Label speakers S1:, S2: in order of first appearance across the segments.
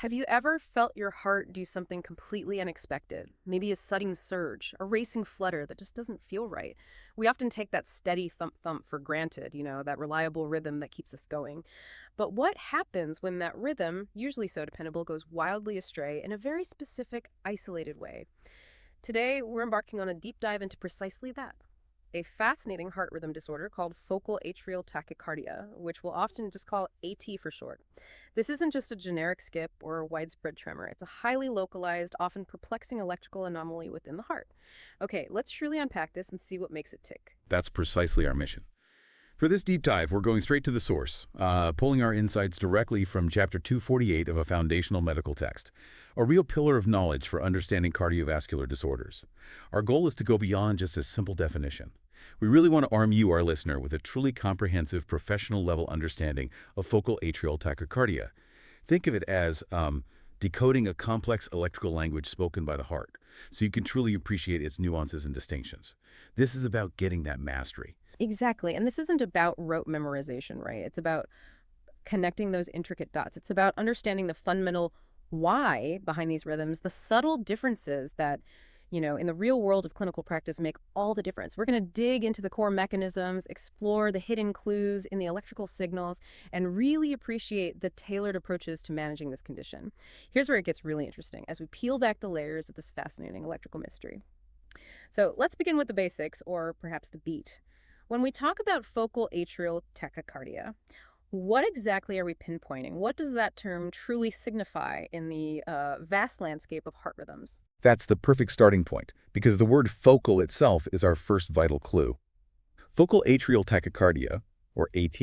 S1: Have you ever felt your heart do something completely unexpected? Maybe a sudden surge, a racing flutter that just doesn't feel right. We often take that steady thump thump for granted, that reliable rhythm that keeps us going. But what happens when that rhythm, usually so dependable, goes wildly astray in a very specific, isolated way? Today, we're embarking on a deep dive into precisely that. A fascinating heart rhythm disorder called focal atrial tachycardia, which we'll often just call AT for short. This isn't just a generic skip or a widespread tremor. It's a highly localized, often perplexing electrical anomaly within the heart. Okay, let's truly unpack this and see what makes it tick.
S2: That's precisely our mission. For this deep dive, we're going straight to the source, pulling our insights directly from Chapter 248 of a foundational medical text, a real pillar of knowledge for understanding cardiovascular disorders. Our goal is to go beyond just a simple definition. We really want to arm you, our listener, with a truly comprehensive professional-level understanding of focal atrial tachycardia. Think of it as decoding a complex electrical language spoken by the heart, so you can truly appreciate its nuances and distinctions. This is about getting that mastery.
S1: Exactly. And this isn't about rote memorization, right? It's about connecting those intricate dots. It's about understanding the fundamental why behind these rhythms, the subtle differences that, in the real world of clinical practice make all the difference. We're going to dig into the core mechanisms, explore the hidden clues in the electrical signals, and really appreciate the tailored approaches to managing this condition. Here's where it gets really interesting as we peel back the layers of this fascinating electrical mystery. So let's begin with the basics, or perhaps the beat. When we talk about focal atrial tachycardia, what exactly are we pinpointing? What does that term truly signify in the vast landscape of heart rhythms?
S2: That's the perfect starting point, because the word focal itself is our first vital clue. Focal atrial tachycardia, or AT,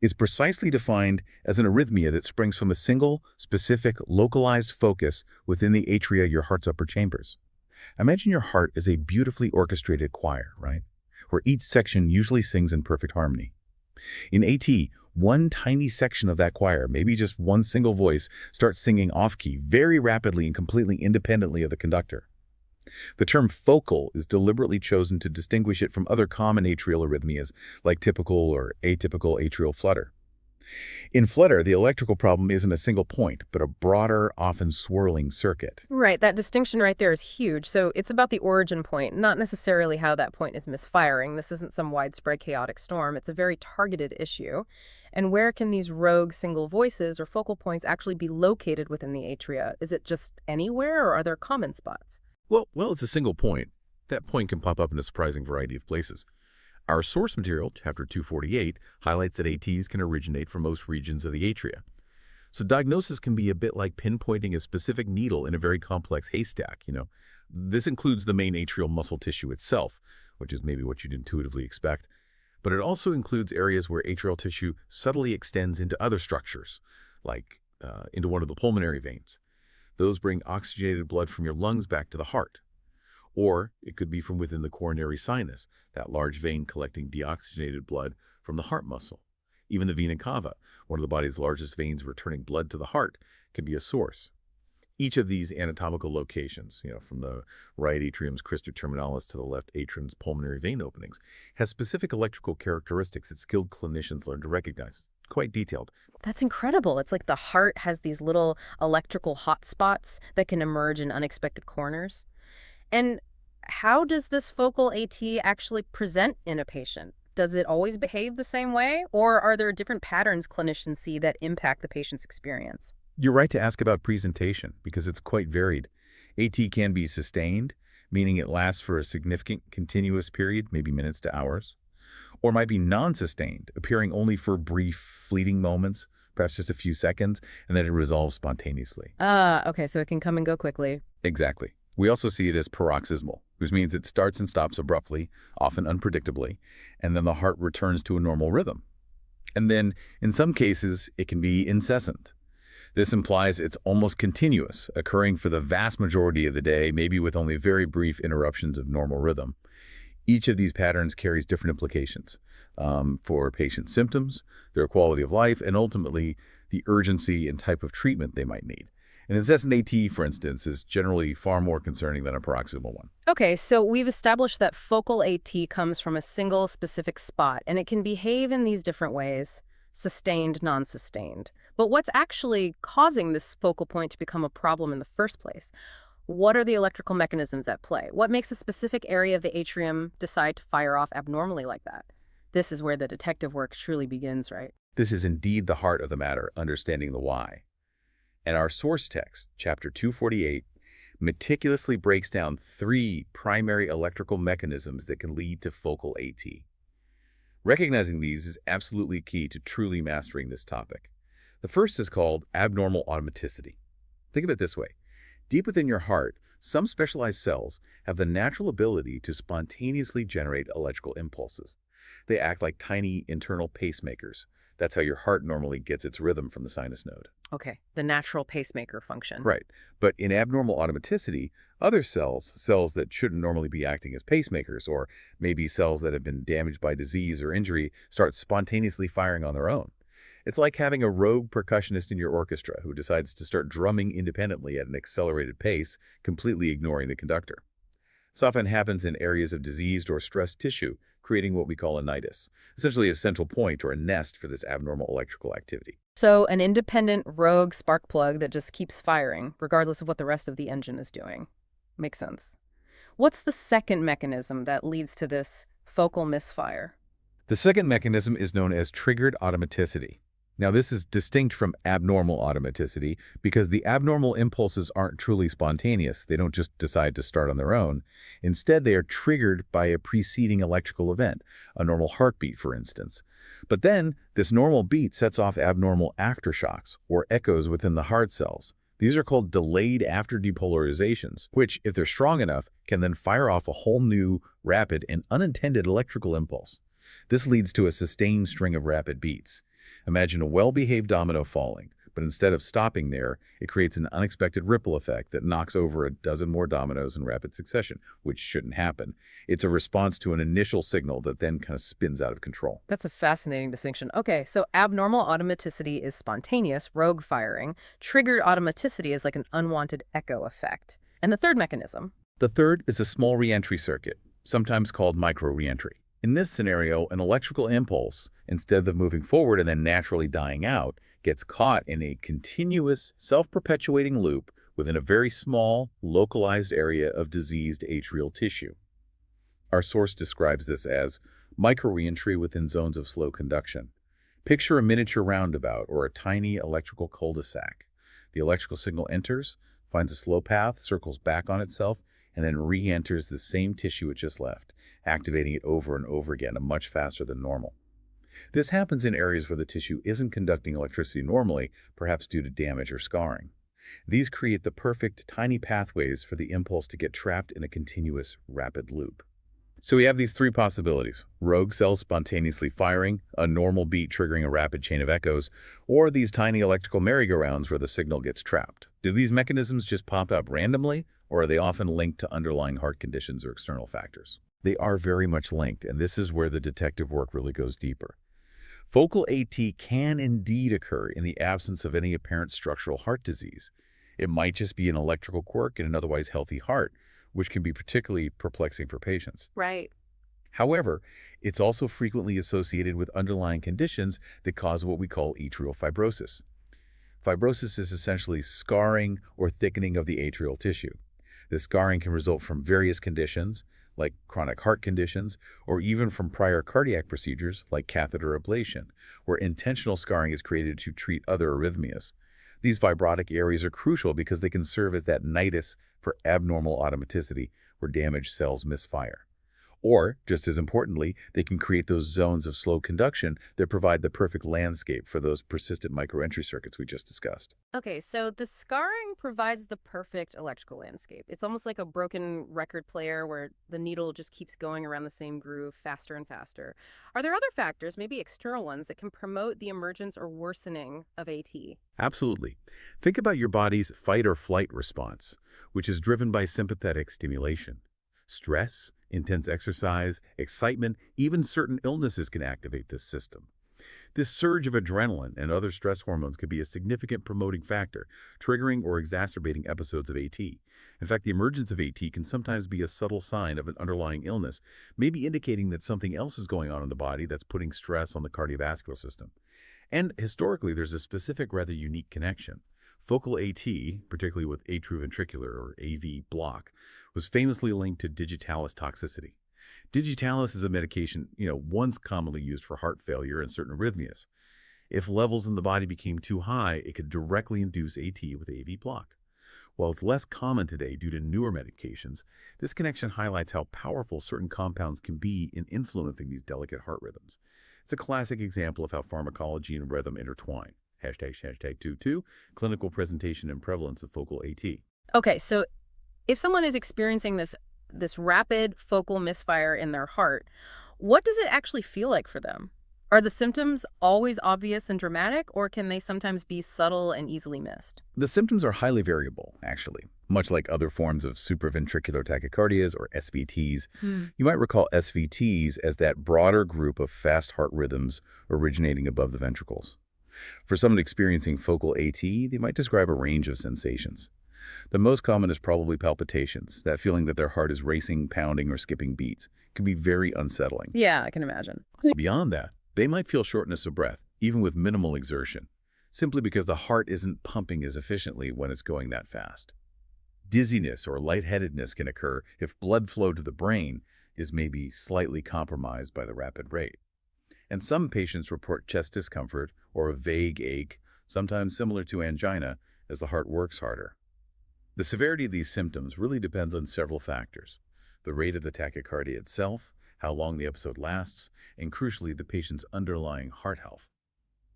S2: is precisely defined as an arrhythmia that springs from a single, specific, localized focus within the atria, your heart's upper chambers. Imagine your heart as a beautifully orchestrated choir, right? Where each section usually sings in perfect harmony. In AT, one tiny section of that choir, maybe just one single voice, starts singing off-key very rapidly and completely independently of the conductor. The term focal is deliberately chosen to distinguish it from other common atrial arrhythmias like typical or atypical atrial flutter. In flutter, the electrical problem isn't a single point, but a broader, often swirling circuit.
S1: Right, that distinction right there is huge. So it's about the origin point, not necessarily how that point is misfiring. This isn't some widespread chaotic storm. It's a very targeted issue. And where can these rogue single voices or focal points actually be located within the atria? Is it just anywhere, or are there common spots?
S2: Well, it's a single point. That point can pop up in a surprising variety of places. Our source material, Chapter 248, highlights that ATs can originate from most regions of the atria. So diagnosis can be a bit like pinpointing a specific needle in a very complex haystack, This includes the main atrial muscle tissue itself, which is maybe what you'd intuitively expect. But it also includes areas where atrial tissue subtly extends into other structures, like into one of the pulmonary veins. Those bring oxygenated blood from your lungs back to the heart. Or it could be from within the coronary sinus, that large vein collecting deoxygenated blood from the heart muscle. Even the vena cava, one of the body's largest veins returning blood to the heart, can be a source. Each of these anatomical locations, from the right atrium's crista terminalis to the left atrium's pulmonary vein openings, has specific electrical characteristics that skilled clinicians learn to recognize. It's quite detailed.
S1: That's incredible. It's like the heart has these little electrical hotspots that can emerge in unexpected corners. And how does this focal AT actually present in a patient? Does it always behave the same way, or are there different patterns clinicians see that impact the patient's experience?
S2: You're right to ask about presentation because it's quite varied. AT can be sustained, meaning it lasts for a significant continuous period, maybe minutes to hours, or might be non-sustained, appearing only for brief, fleeting moments, perhaps just a few seconds, and then it resolves spontaneously.
S1: Okay, so it can come and go quickly.
S2: Exactly. We also see it as paroxysmal, which means it starts and stops abruptly, often unpredictably, and then the heart returns to a normal rhythm. And then, in some cases, it can be incessant. This implies it's almost continuous, occurring for the vast majority of the day, maybe with only very brief interruptions of normal rhythm. Each of these patterns carries different implications for patient symptoms, their quality of life, and ultimately the urgency and type of treatment they might need. An incessant AT, for instance, is generally far more concerning than a paroxysmal one.
S1: Okay, so we've established that focal AT comes from a single specific spot, and it can behave in these different ways, sustained, non-sustained. But what's actually causing this focal point to become a problem in the first place? What are the electrical mechanisms at play? What makes a specific area of the atrium decide to fire off abnormally like that? This is where the detective work truly begins, right?
S2: This is indeed the heart of the matter, understanding the why. And our source text, chapter 248, meticulously breaks down 3 primary electrical mechanisms that can lead to focal AT. Recognizing these is absolutely key to truly mastering this topic. The first is called abnormal automaticity. Think of it this way. Deep within your heart, some specialized cells have the natural ability to spontaneously generate electrical impulses. They act like tiny internal pacemakers. That's how your heart normally gets its rhythm from the sinus node.
S1: Okay, the natural pacemaker function.
S2: Right. But in abnormal automaticity, other cells that shouldn't normally be acting as pacemakers, or maybe cells that have been damaged by disease or injury, start spontaneously firing on their own. It's like having a rogue percussionist in your orchestra who decides to start drumming independently at an accelerated pace, completely ignoring the conductor. This often happens in areas of diseased or stressed tissue, creating what we call a nidus, essentially a central point or a nest for this abnormal electrical activity.
S1: So an independent rogue spark plug that just keeps firing, regardless of what the rest of the engine is doing. Makes sense. What's the second mechanism that leads to this focal misfire?
S2: The second mechanism is known as triggered automaticity. Now, this is distinct from abnormal automaticity because the abnormal impulses aren't truly spontaneous. They don't just decide to start on their own. Instead, they are triggered by a preceding electrical event, a normal heartbeat, for instance. But then, this normal beat sets off abnormal aftershocks, or echoes within the heart cells. These are called delayed after depolarizations, which, if they're strong enough, can then fire off a whole new, rapid, and unintended electrical impulse. This leads to a sustained string of rapid beats. Imagine a well-behaved domino falling, but instead of stopping there, it creates an unexpected ripple effect that knocks over a dozen more dominoes in rapid succession, which shouldn't happen. It's a response to an initial signal that then kind of spins out of control.
S1: That's a fascinating distinction. Okay, so abnormal automaticity is spontaneous, rogue firing. Triggered automaticity is like an unwanted echo effect. And the third mechanism?
S2: The third is a small reentry circuit, sometimes called micro-reentry. In this scenario, an electrical impulse, instead of moving forward and then naturally dying out, gets caught in a continuous, self-perpetuating loop within a very small, localized area of diseased atrial tissue. Our source describes this as micro-reentry within zones of slow conduction. Picture a miniature roundabout or a tiny electrical cul-de-sac. The electrical signal enters, finds a slow path, circles back on itself, and then re-enters the same tissue it just left, activating it over and over again, much faster than normal. This happens in areas where the tissue isn't conducting electricity normally, perhaps due to damage or scarring. These create the perfect tiny pathways for the impulse to get trapped in a continuous, rapid loop. So we have these 3 possibilities: rogue cells spontaneously firing, a normal beat triggering a rapid chain of echoes, or these tiny electrical merry-go-rounds where the signal gets trapped. Do these mechanisms just pop up randomly, or are they often linked to underlying heart conditions or external factors? They are very much linked, and this is where the detective work really goes deeper. Focal AT can indeed occur in the absence of any apparent structural heart disease. It might just be an electrical quirk in an otherwise healthy heart, which can be particularly perplexing for patients.
S1: Right.
S2: However, it's also frequently associated with underlying conditions that cause what we call atrial fibrosis. Fibrosis is essentially scarring or thickening of the atrial tissue. This scarring can result from various conditions, like chronic heart conditions, or even from prior cardiac procedures like catheter ablation, where intentional scarring is created to treat other arrhythmias. These fibrotic areas are crucial because they can serve as that nidus for abnormal automaticity, where damaged cells misfire. Or, just as importantly, they can create those zones of slow conduction that provide the perfect landscape for those persistent microentry circuits we just discussed.
S1: Okay, so the scarring provides the perfect electrical landscape. It's almost like a broken record player where the needle just keeps going around the same groove faster and faster. Are there other factors, maybe external ones, that can promote the emergence or worsening of AT?
S2: Absolutely. Think about your body's fight or flight response, which is driven by sympathetic stimulation. Stress, intense exercise, excitement, even certain illnesses can activate this system. This surge of adrenaline and other stress hormones could be a significant promoting factor, triggering or exacerbating episodes of AT. In fact, the emergence of AT can sometimes be a subtle sign of an underlying illness, maybe indicating that something else is going on in the body that's putting stress on the cardiovascular system. And historically, there's a specific, rather unique connection. Focal AT, particularly with atrioventricular or AV block, was famously linked to digitalis toxicity. Digitalis is a medication, once commonly used for heart failure and certain arrhythmias. If levels in the body became too high, it could directly induce AT with AV block. While it's less common today due to newer medications, this connection highlights how powerful certain compounds can be in influencing these delicate heart rhythms. It's a classic example of how pharmacology and rhythm intertwine. Hashtag 22, clinical presentation and prevalence of focal AT.
S1: Okay, so if someone is experiencing this rapid focal misfire in their heart, what does it actually feel like for them? Are the symptoms always obvious and dramatic, or can they sometimes be subtle and easily missed?
S2: The symptoms are highly variable, actually. Much like other forms of supraventricular tachycardias or SVTs, you might recall SVTs as that broader group of fast heart rhythms originating above the ventricles. For someone experiencing focal AT, they might describe a range of sensations. The most common is probably palpitations, that feeling that their heart is racing, pounding, or skipping beats. It can be very unsettling.
S1: Yeah, I can imagine.
S2: Beyond that, they might feel shortness of breath, even with minimal exertion, simply because the heart isn't pumping as efficiently when it's going that fast. Dizziness or lightheadedness can occur if blood flow to the brain is maybe slightly compromised by the rapid rate. And some patients report chest discomfort or a vague ache, sometimes similar to angina, as the heart works harder. The severity of these symptoms really depends on several factors: the rate of the tachycardia itself, how long the episode lasts, and crucially, the patient's underlying heart health.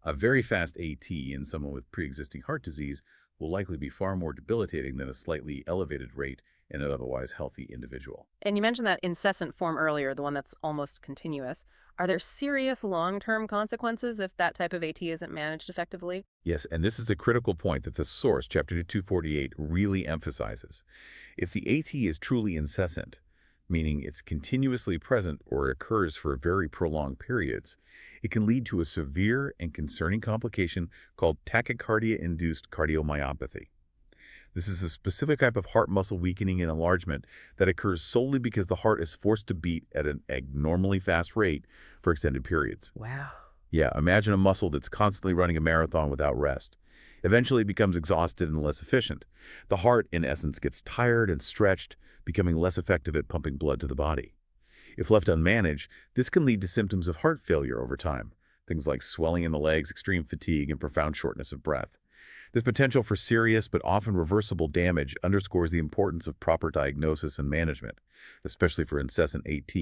S2: A very fast AT in someone with pre-existing heart disease will likely be far more debilitating than a slightly elevated rate in an otherwise healthy individual.
S1: And you mentioned that incessant form earlier, the one that's almost continuous. Are there serious long-term consequences if that type of AT isn't managed effectively?
S2: Yes, and this is a critical point that the source, Chapter 248, really emphasizes. If the AT is truly incessant, meaning it's continuously present or occurs for very prolonged periods, it can lead to a severe and concerning complication called tachycardia-induced cardiomyopathy. This is a specific type of heart muscle weakening and enlargement that occurs solely because the heart is forced to beat at an abnormally fast rate for extended periods.
S1: Wow.
S2: Yeah, imagine a muscle that's constantly running a marathon without rest. Eventually it becomes exhausted and less efficient. The heart, in essence, gets tired and stretched, becoming less effective at pumping blood to the body. If left unmanaged, this can lead to symptoms of heart failure over time, things like swelling in the legs, extreme fatigue, and profound shortness of breath. This potential for serious but often reversible damage underscores the importance of proper diagnosis and management, especially for incessant AT.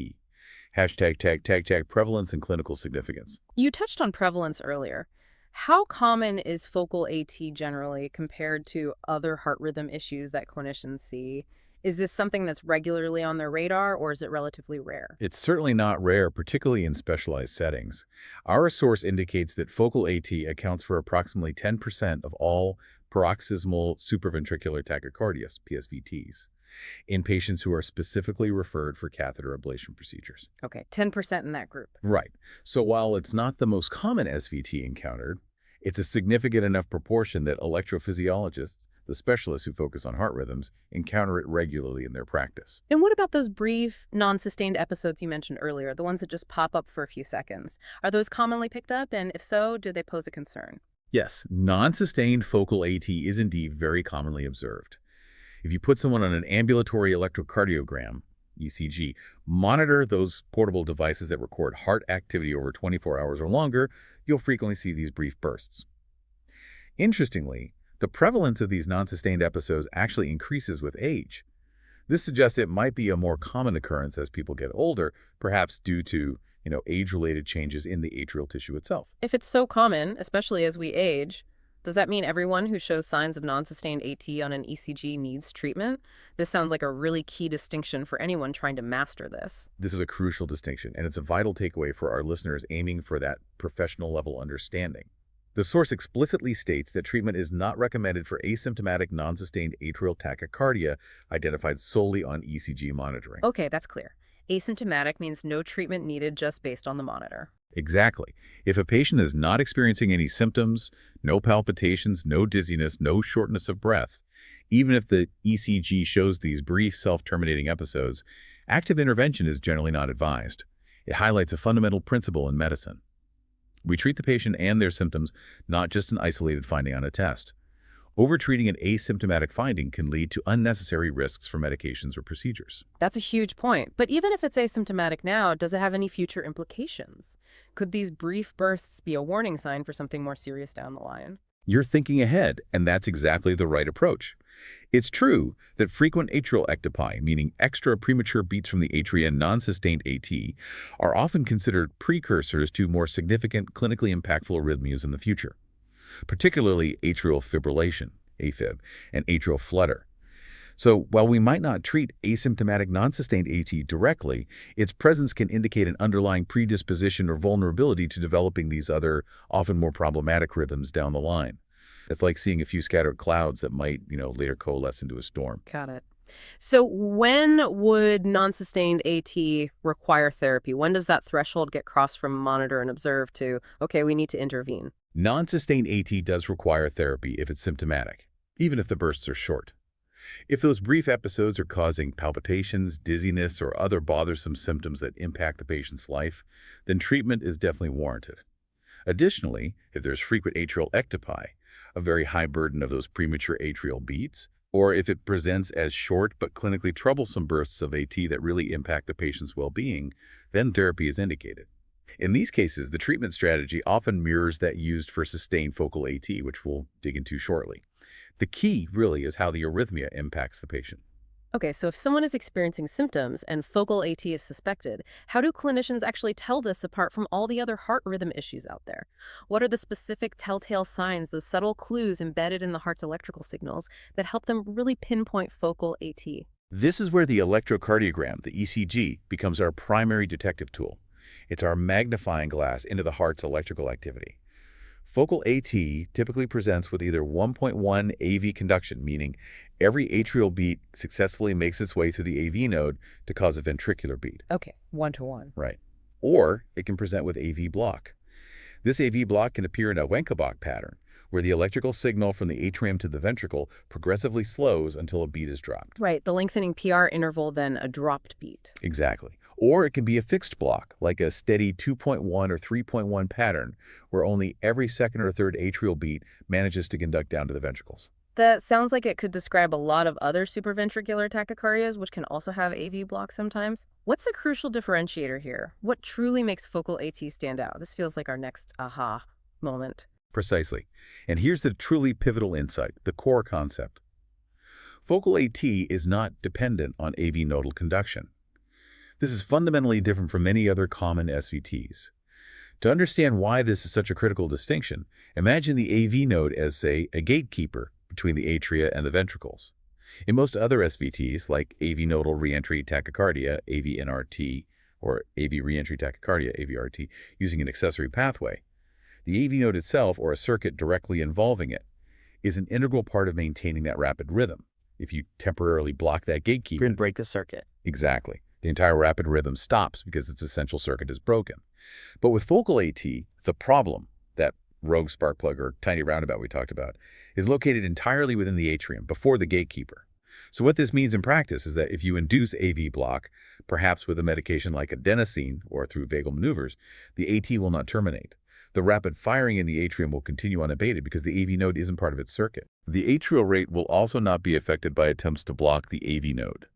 S2: Hashtag prevalence and clinical significance.
S1: You touched on prevalence earlier. How common is focal AT generally compared to other heart rhythm issues that clinicians see? Is this something that's regularly on their radar, or is it relatively rare?
S2: It's certainly not rare, particularly in specialized settings. Our source indicates that focal AT accounts for approximately 10% of all paroxysmal supraventricular tachycardias, PSVTs, in patients who are specifically referred for catheter ablation procedures.
S1: Okay, 10% in that group.
S2: Right. So while it's not the most common SVT encountered, it's a significant enough proportion that electrophysiologists, the specialists who focus on heart rhythms, encounter it regularly in their practice.
S1: And what about those brief, non-sustained episodes you mentioned earlier, the ones that just pop up for a few seconds? Are those commonly picked up, and if so, do they pose a concern?
S2: Yes, non-sustained focal AT is indeed very commonly observed. If you put someone on an ambulatory electrocardiogram, ECG, monitor those portable devices that record heart activity over 24 hours or longer, you'll frequently see these brief bursts. Interestingly, the prevalence of these non-sustained episodes actually increases with age. This suggests it might be a more common occurrence as people get older, perhaps due to, age-related changes in the atrial tissue itself.
S1: If it's so common, especially as we age, does that mean everyone who shows signs of non-sustained AT on an ECG needs treatment? This sounds like a really key distinction for anyone trying to master this.
S2: This is a crucial distinction, and it's a vital takeaway for our listeners aiming for that professional-level understanding. The source explicitly states that treatment is not recommended for asymptomatic non-sustained atrial tachycardia identified solely on ECG monitoring.
S1: Okay, that's clear. Asymptomatic means no treatment needed just based on the monitor.
S2: Exactly. If a patient is not experiencing any symptoms, no palpitations, no dizziness, no shortness of breath, even if the ECG shows these brief self-terminating episodes, active intervention is generally not advised. It highlights a fundamental principle in medicine. We treat the patient and their symptoms, not just an isolated finding on a test. Overtreating an asymptomatic finding can lead to unnecessary risks for medications or procedures.
S1: That's a huge point. But even if it's asymptomatic now, does it have any future implications? Could these brief bursts be a warning sign for something more serious down the line?
S2: You're thinking ahead, and that's exactly the right approach. It's true that frequent atrial ectopi, meaning extra premature beats from the atria and non-sustained AT, are often considered precursors to more significant clinically impactful arrhythmias in the future, particularly atrial fibrillation, AFib, and atrial flutter. So while we might not treat asymptomatic non-sustained AT directly, its presence can indicate an underlying predisposition or vulnerability to developing these other, often more problematic rhythms down the line. It's like seeing a few scattered clouds that might, later coalesce into a storm.
S1: Got it. So when would non-sustained AT require therapy? When does that threshold get crossed from monitor and observe to, okay, we need to intervene?
S2: Non-sustained AT does require therapy if it's symptomatic, even if the bursts are short. If those brief episodes are causing palpitations, dizziness, or other bothersome symptoms that impact the patient's life, then treatment is definitely warranted. Additionally, if there's frequent atrial ectopi, a very high burden of those premature atrial beats, or if it presents as short but clinically troublesome bursts of AT that really impact the patient's well-being, then therapy is indicated. In these cases, the treatment strategy often mirrors that used for sustained focal AT, which we'll dig into shortly. The key, really, is how the arrhythmia impacts the patient.
S1: Okay, so if someone is experiencing symptoms and focal AT is suspected, how do clinicians actually tell this apart from all the other heart rhythm issues out there? What are the specific telltale signs, those subtle clues embedded in the heart's electrical signals that help them really pinpoint focal AT?
S2: This is where the electrocardiogram, the ECG, becomes our primary detective tool. It's our magnifying glass into the heart's electrical activity. Focal AT typically presents with either 1.1 AV conduction, meaning every atrial beat successfully makes its way through the AV node to cause a ventricular beat.
S1: Okay, 1-to-1.
S2: Right. Or it can present with AV block. This AV block can appear in a Wenckebach pattern, where the electrical signal from the atrium to the ventricle progressively slows until a beat is dropped.
S1: Right, the lengthening PR interval, then a dropped beat.
S2: Exactly. Or it can be a fixed block, like a steady 2.1 or 3.1 pattern, where only every second or third atrial beat manages to conduct down to the ventricles.
S1: That sounds like it could describe a lot of other supraventricular tachycardias, which can also have AV blocks sometimes. What's a crucial differentiator here? What truly makes focal AT stand out? This feels like our next aha moment.
S2: Precisely. And here's the truly pivotal insight, the core concept. Focal AT is not dependent on AV nodal conduction. This is fundamentally different from many other common SVTs. To understand why this is such a critical distinction, imagine the AV node as, say, a gatekeeper between the atria and the ventricles. In most other SVTs, like AV nodal reentry tachycardia, AV-NRT, or AV reentry tachycardia, AVRT, using an accessory pathway, the AV node itself, or a circuit directly involving it, is an integral part of maintaining that rapid rhythm. If you temporarily block that gatekeeper,
S1: You can break the circuit.
S2: exactly, the entire rapid rhythm stops because its essential circuit is broken. But with focal AT, the problem, that rogue spark plug or tiny roundabout we talked about, is located entirely within the atrium, before the gatekeeper. So what this means in practice is that if you induce AV block, perhaps with a medication like adenosine or through vagal maneuvers, the AT will not terminate. The rapid firing in the atrium will continue unabated because the AV node isn't part of its circuit. The atrial rate will also not be affected by attempts to block the AV node.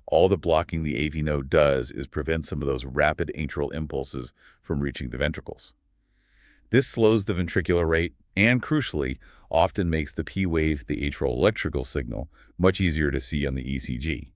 S2: All that blocking the AV node does is prevent some of those rapid atrial impulses from reaching the ventricles. This slows the ventricular rate and, crucially, often makes the P wave, the atrial electrical signal, much easier to see on the ECG.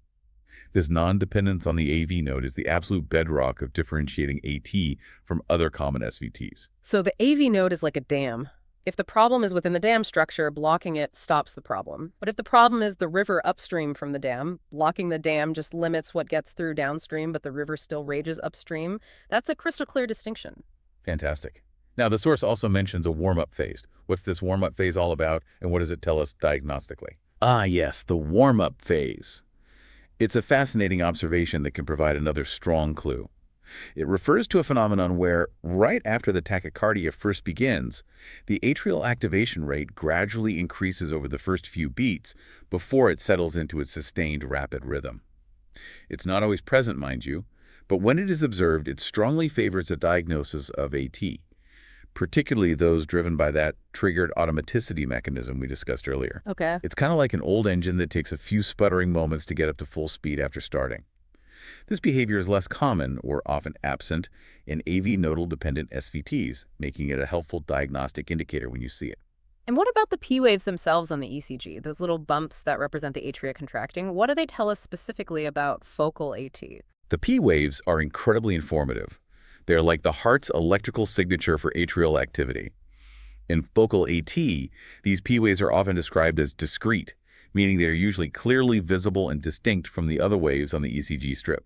S2: This non-dependence on the AV node is the absolute bedrock of differentiating AT from other common SVTs.
S1: So the AV node is like a dam. If the problem is within the dam structure, blocking it stops the problem. But if the problem is the river upstream from the dam, blocking the dam just limits what gets through downstream, but the river still rages upstream. That's a crystal clear distinction.
S2: Fantastic. Now, the source also mentions a warm-up phase. What's this warm-up phase all about, and what does it tell us diagnostically? Ah, yes, the warm-up phase. It's a fascinating observation that can provide another strong clue. It refers to a phenomenon where, right after the tachycardia first begins, the atrial activation rate gradually increases over the first few beats before it settles into its sustained rapid rhythm. It's not always present, mind you, but when it is observed, it strongly favors a diagnosis of AT. particularly those driven by that triggered automaticity mechanism we discussed earlier.
S1: Okay.
S2: It's kind of like an old engine that takes a few sputtering moments to get up to full speed after starting. This behavior is less common or often absent in AV nodal-dependent SVTs, making it a helpful diagnostic indicator when you see it.
S1: And what about the P waves themselves on the ECG, those little bumps that represent the atria contracting? What do they tell us specifically about focal AT?
S2: The P waves are incredibly informative. They're like the heart's electrical signature for atrial activity. In focal AT, these P waves are often described as discrete, meaning they are usually clearly visible and distinct from the other waves on the ECG strip.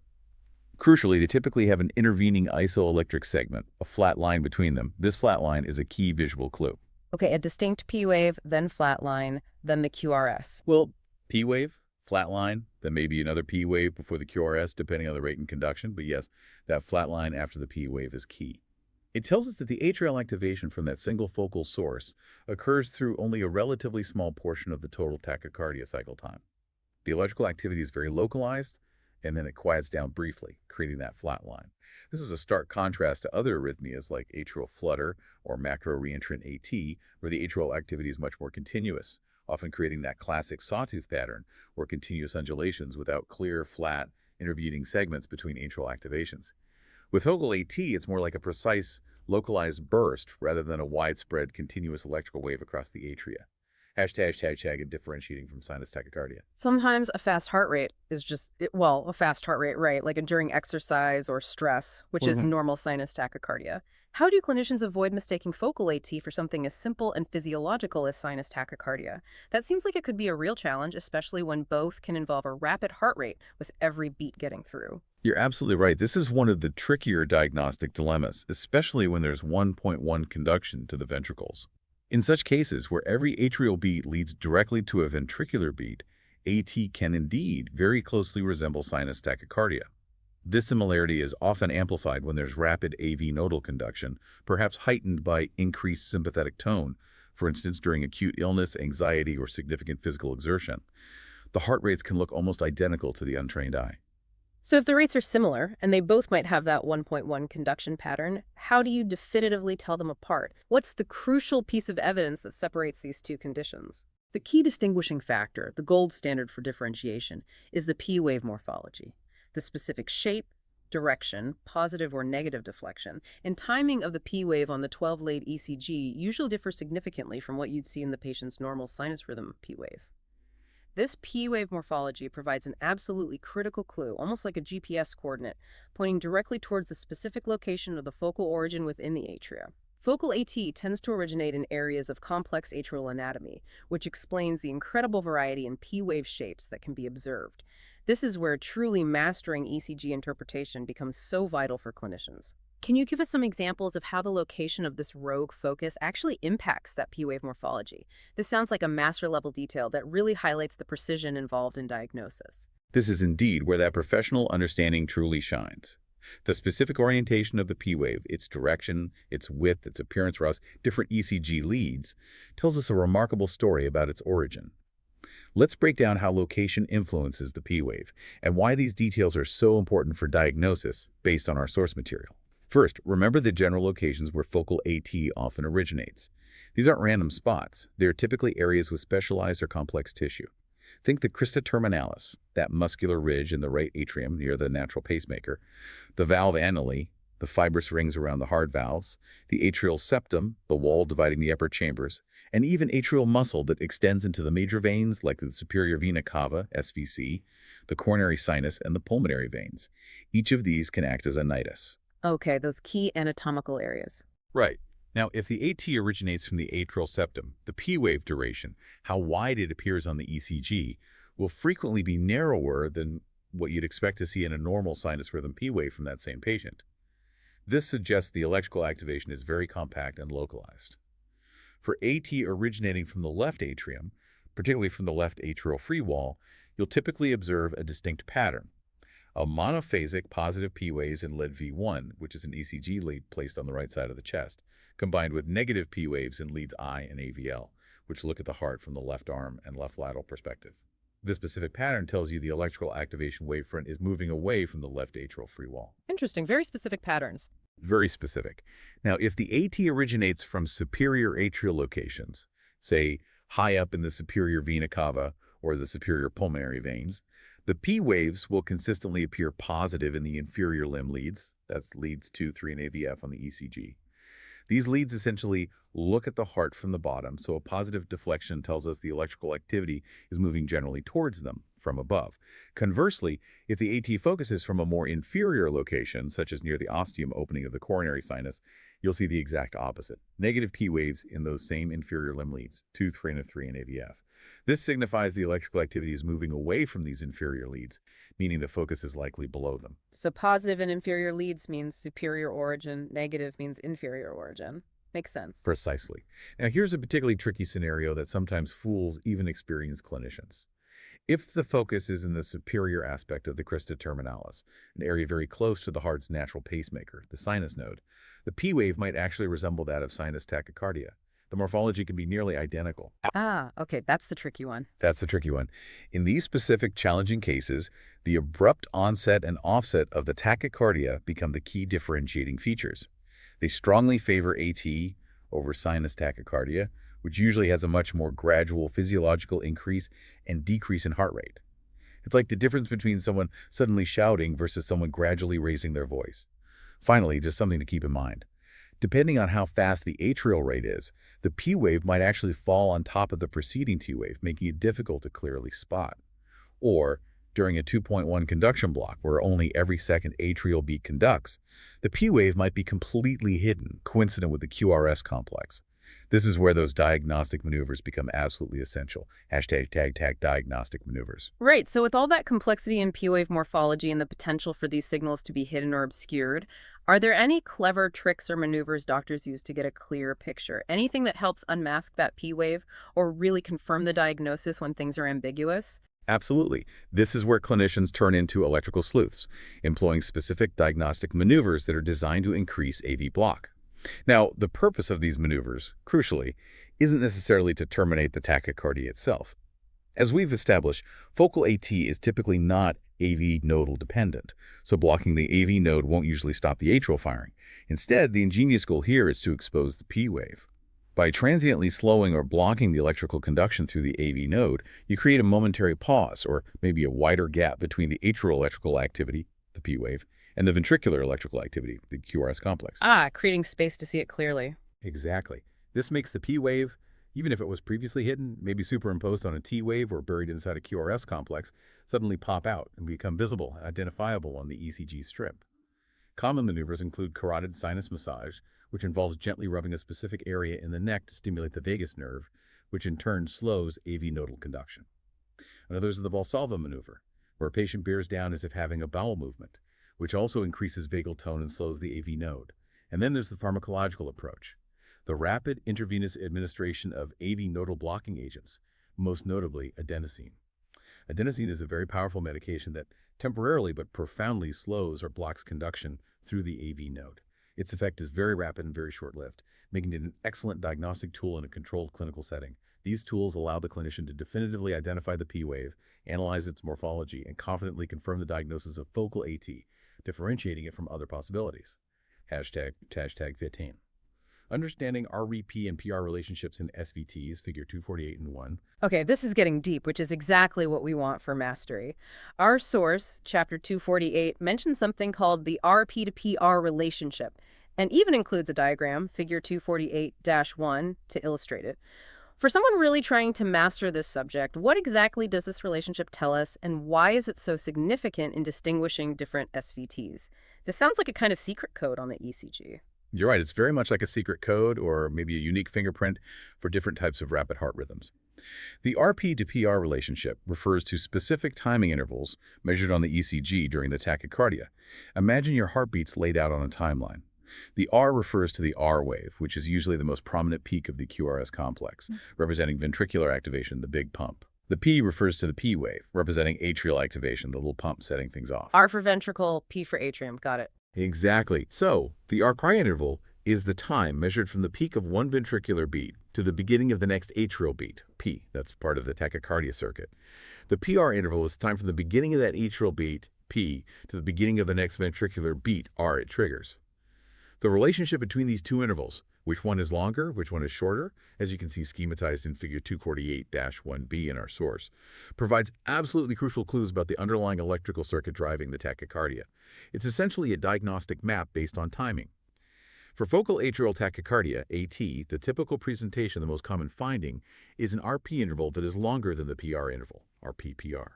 S2: Crucially, they typically have an intervening isoelectric segment, a flat line between them. This flat line is a key visual clue.
S1: Okay, a distinct P wave, then flat line, then the QRS.
S2: Well, P wave, flat line, then maybe another P wave before the QRS, depending on the rate and conduction. But yes, that flat line after the P wave is key. It tells us that the atrial activation from that single focal source occurs through only a relatively small portion of the total tachycardia cycle time. The electrical activity is very localized, and then it quiets down briefly, creating that flat line. This is a stark contrast to other arrhythmias like atrial flutter or macro-reentrant AT, where the atrial activity is much more continuous, often creating that classic sawtooth pattern or continuous undulations without clear, flat, intervening segments between atrial activations. With focal AT, it's more like a precise, localized burst rather than a widespread, continuous electrical wave across the atria. Hashtag and differentiating from sinus tachycardia.
S1: Sometimes a fast heart rate is well, a fast heart rate, right, like during exercise or stress, which is normal sinus tachycardia. How do clinicians avoid mistaking focal AT for something as simple and physiological as sinus tachycardia? That seems like it could be a real challenge, especially when both can involve a rapid heart rate with every beat getting through.
S2: You're absolutely right. This is one of the trickier diagnostic dilemmas, especially when there's 1.1 conduction to the ventricles. In such cases, where every atrial beat leads directly to a ventricular beat, AT can indeed very closely resemble sinus tachycardia. This similarity is often amplified when there's rapid AV nodal conduction, perhaps heightened by increased sympathetic tone, for instance during acute illness, anxiety, or significant physical exertion. The heart rates can look almost identical to the untrained eye.
S1: So if the rates are similar, and they both might have that 1.1 conduction pattern, how do you definitively tell them apart? What's the crucial piece of evidence that separates these two conditions? The key distinguishing factor, the gold standard for differentiation, is the P-wave morphology. The specific shape, direction, positive or negative deflection, and timing of the P-wave on the 12-lead ECG usually differ significantly from what you'd see in the patient's normal sinus rhythm P-wave. This P-wave morphology provides an absolutely critical clue, almost like a GPS coordinate, pointing directly towards the specific location of the focal origin within the atria. Focal AT tends to originate in areas of complex atrial anatomy, which explains the incredible variety in P-wave shapes that can be observed. This is where truly mastering ECG interpretation becomes so vital for clinicians. Can you give us some examples of how the location of this rogue focus actually impacts that P-wave morphology? This sounds like a master-level detail that really highlights the precision involved in diagnosis.
S2: This is indeed where that professional understanding truly shines. The specific orientation of the P-wave, its direction, its width, its appearance across different ECG leads, tells us a remarkable story about its origin. Let's break down how location influences the P-wave and why these details are so important for diagnosis based on our source material. First, remember the general locations where focal AT often originates. These aren't random spots. They're typically areas with specialized or complex tissue. Think the crista terminalis, that muscular ridge in the right atrium near the natural pacemaker, the valve annuli, the fibrous rings around the heart valves, the atrial septum, the wall dividing the upper chambers, and even atrial muscle that extends into the major veins like the superior vena cava, SVC, the coronary sinus, and the pulmonary veins. Each of these can act as a nidus.
S1: Okay, those key anatomical areas.
S2: Right. Now, if the AT originates from the atrial septum, the P-wave duration, how wide it appears on the ECG, will frequently be narrower than what you'd expect to see in a normal sinus rhythm P-wave from that same patient. This suggests the electrical activation is very compact and localized. For AT originating from the left atrium, particularly from the left atrial free wall, you'll typically observe a distinct pattern. A monophasic positive P waves in lead V1, which is an ECG lead placed on the right side of the chest, combined with negative P waves in leads I and AVL, which look at the heart from the left arm and left lateral perspective. This specific pattern tells you the electrical activation wavefront is moving away from the left atrial free wall.
S1: Interesting, very specific patterns.
S2: Very specific. Now, if the AT originates from superior atrial locations, say high up in the superior vena cava or the superior pulmonary veins, the P waves will consistently appear positive in the inferior limb leads. That's leads 2, 3, and AVF on the ECG. These leads essentially look at the heart from the bottom, so a positive deflection tells us the electrical activity is moving generally towards them from above. Conversely, if the AT focuses from a more inferior location, such as near the ostium opening of the coronary sinus, you'll see the exact opposite. Negative P waves in those same inferior limb leads, 2, 3, and 3 and AVF. This signifies the electrical activity is moving away from these inferior leads, meaning the focus is likely below them.
S1: So positive and inferior leads means superior origin, negative means inferior origin. Makes sense.
S2: Precisely. Now, here's a particularly tricky scenario that sometimes fools even experienced clinicians. If the focus is in the superior aspect of the crista terminalis, an area very close to the heart's natural pacemaker, the sinus node, the P wave might actually resemble that of sinus tachycardia. The morphology can be nearly identical.
S1: Ah, okay, that's the tricky one.
S2: That's the tricky one. In these specific challenging cases, the abrupt onset and offset of the tachycardia become the key differentiating features. They strongly favor AT over sinus tachycardia, which usually has a much more gradual physiological increase and decrease in heart rate. It's like the difference between someone suddenly shouting versus someone gradually raising their voice. Finally, just something to keep in mind. Depending on how fast the atrial rate is, the P wave might actually fall on top of the preceding T wave, making it difficult to clearly spot. Or, during a 2.1 conduction block, where only every second atrial beat conducts, the P wave might be completely hidden, coincident with the QRS complex. This is where those diagnostic maneuvers become absolutely essential. #tag diagnostic maneuvers.
S1: Right, so with all that complexity in P-wave morphology and the potential for these signals to be hidden or obscured, are there any clever tricks or maneuvers doctors use to get a clear picture? Anything that helps unmask that P-wave or really confirm the diagnosis when things are ambiguous?
S2: Absolutely. This is where clinicians turn into electrical sleuths, employing specific diagnostic maneuvers that are designed to increase AV block. Now, the purpose of these maneuvers, crucially, isn't necessarily to terminate the tachycardia itself. As we've established, focal AT is typically not AV nodal dependent, so blocking the AV node won't usually stop the atrial firing. Instead, the ingenious goal here is to expose the P wave. By transiently slowing or blocking the electrical conduction through the AV node, you create a momentary pause, or maybe a wider gap between the atrial electrical activity, the P wave, and the ventricular electrical activity, the QRS complex.
S1: Ah, creating space to see it clearly.
S2: Exactly. This makes the P wave, even if it was previously hidden, maybe superimposed on a T wave or buried inside a QRS complex, suddenly pop out and become visible and identifiable on the ECG strip. Common maneuvers include carotid sinus massage, which involves gently rubbing a specific area in the neck to stimulate the vagus nerve, which in turn slows AV nodal conduction. Another is the Valsalva maneuver, where a patient bears down as if having a bowel movement, which also increases vagal tone and slows the AV node. And then there's the pharmacological approach, the rapid intravenous administration of AV nodal blocking agents, most notably adenosine. Adenosine is a very powerful medication that temporarily but profoundly slows or blocks conduction through the AV node. Its effect is very rapid and very short-lived, making it an excellent diagnostic tool in a controlled clinical setting. These tools allow the clinician to definitively identify the P wave, analyze its morphology, and confidently confirm the diagnosis of focal AT, differentiating it from other possibilities. #VITAIN. Understanding REP and PR relationships in SVTs, figure 248 and 1.
S1: Okay, this is getting deep, which is exactly what we want for mastery. Our source, chapter 248, mentions something called the RP to PR relationship, and even includes a diagram, figure 248-1, to illustrate it. For someone really trying to master this subject, what exactly does this relationship tell us, and why is it so significant in distinguishing different SVTs? This sounds like a kind of secret code on the ECG.
S2: You're right, it's very much like a secret code or maybe a unique fingerprint for different types of rapid heart rhythms. The RP to PR relationship refers to specific timing intervals measured on the ECG during the tachycardia. Imagine your heartbeats laid out on a timeline. The R refers to the R wave, which is usually the most prominent peak of the QRS complex, representing ventricular activation, the big pump. The P refers to the P wave, representing atrial activation, the little pump setting things off.
S1: R for ventricle, P for atrium. Got it.
S2: Exactly. So, the R-cry interval is the time measured from the peak of one ventricular beat to the beginning of the next atrial beat, P. That's part of the tachycardia circuit. The PR interval is time from the beginning of that atrial beat, P, to the beginning of the next ventricular beat, R, it triggers. The relationship between these two intervals, which one is longer, which one is shorter, as you can see schematized in figure 248-1b in our source, provides absolutely crucial clues about the underlying electrical circuit driving the tachycardia. It's essentially a diagnostic map based on timing. For focal atrial tachycardia, AT, the typical presentation, the most common finding, is an RP interval that is longer than the PR interval, RP-PR.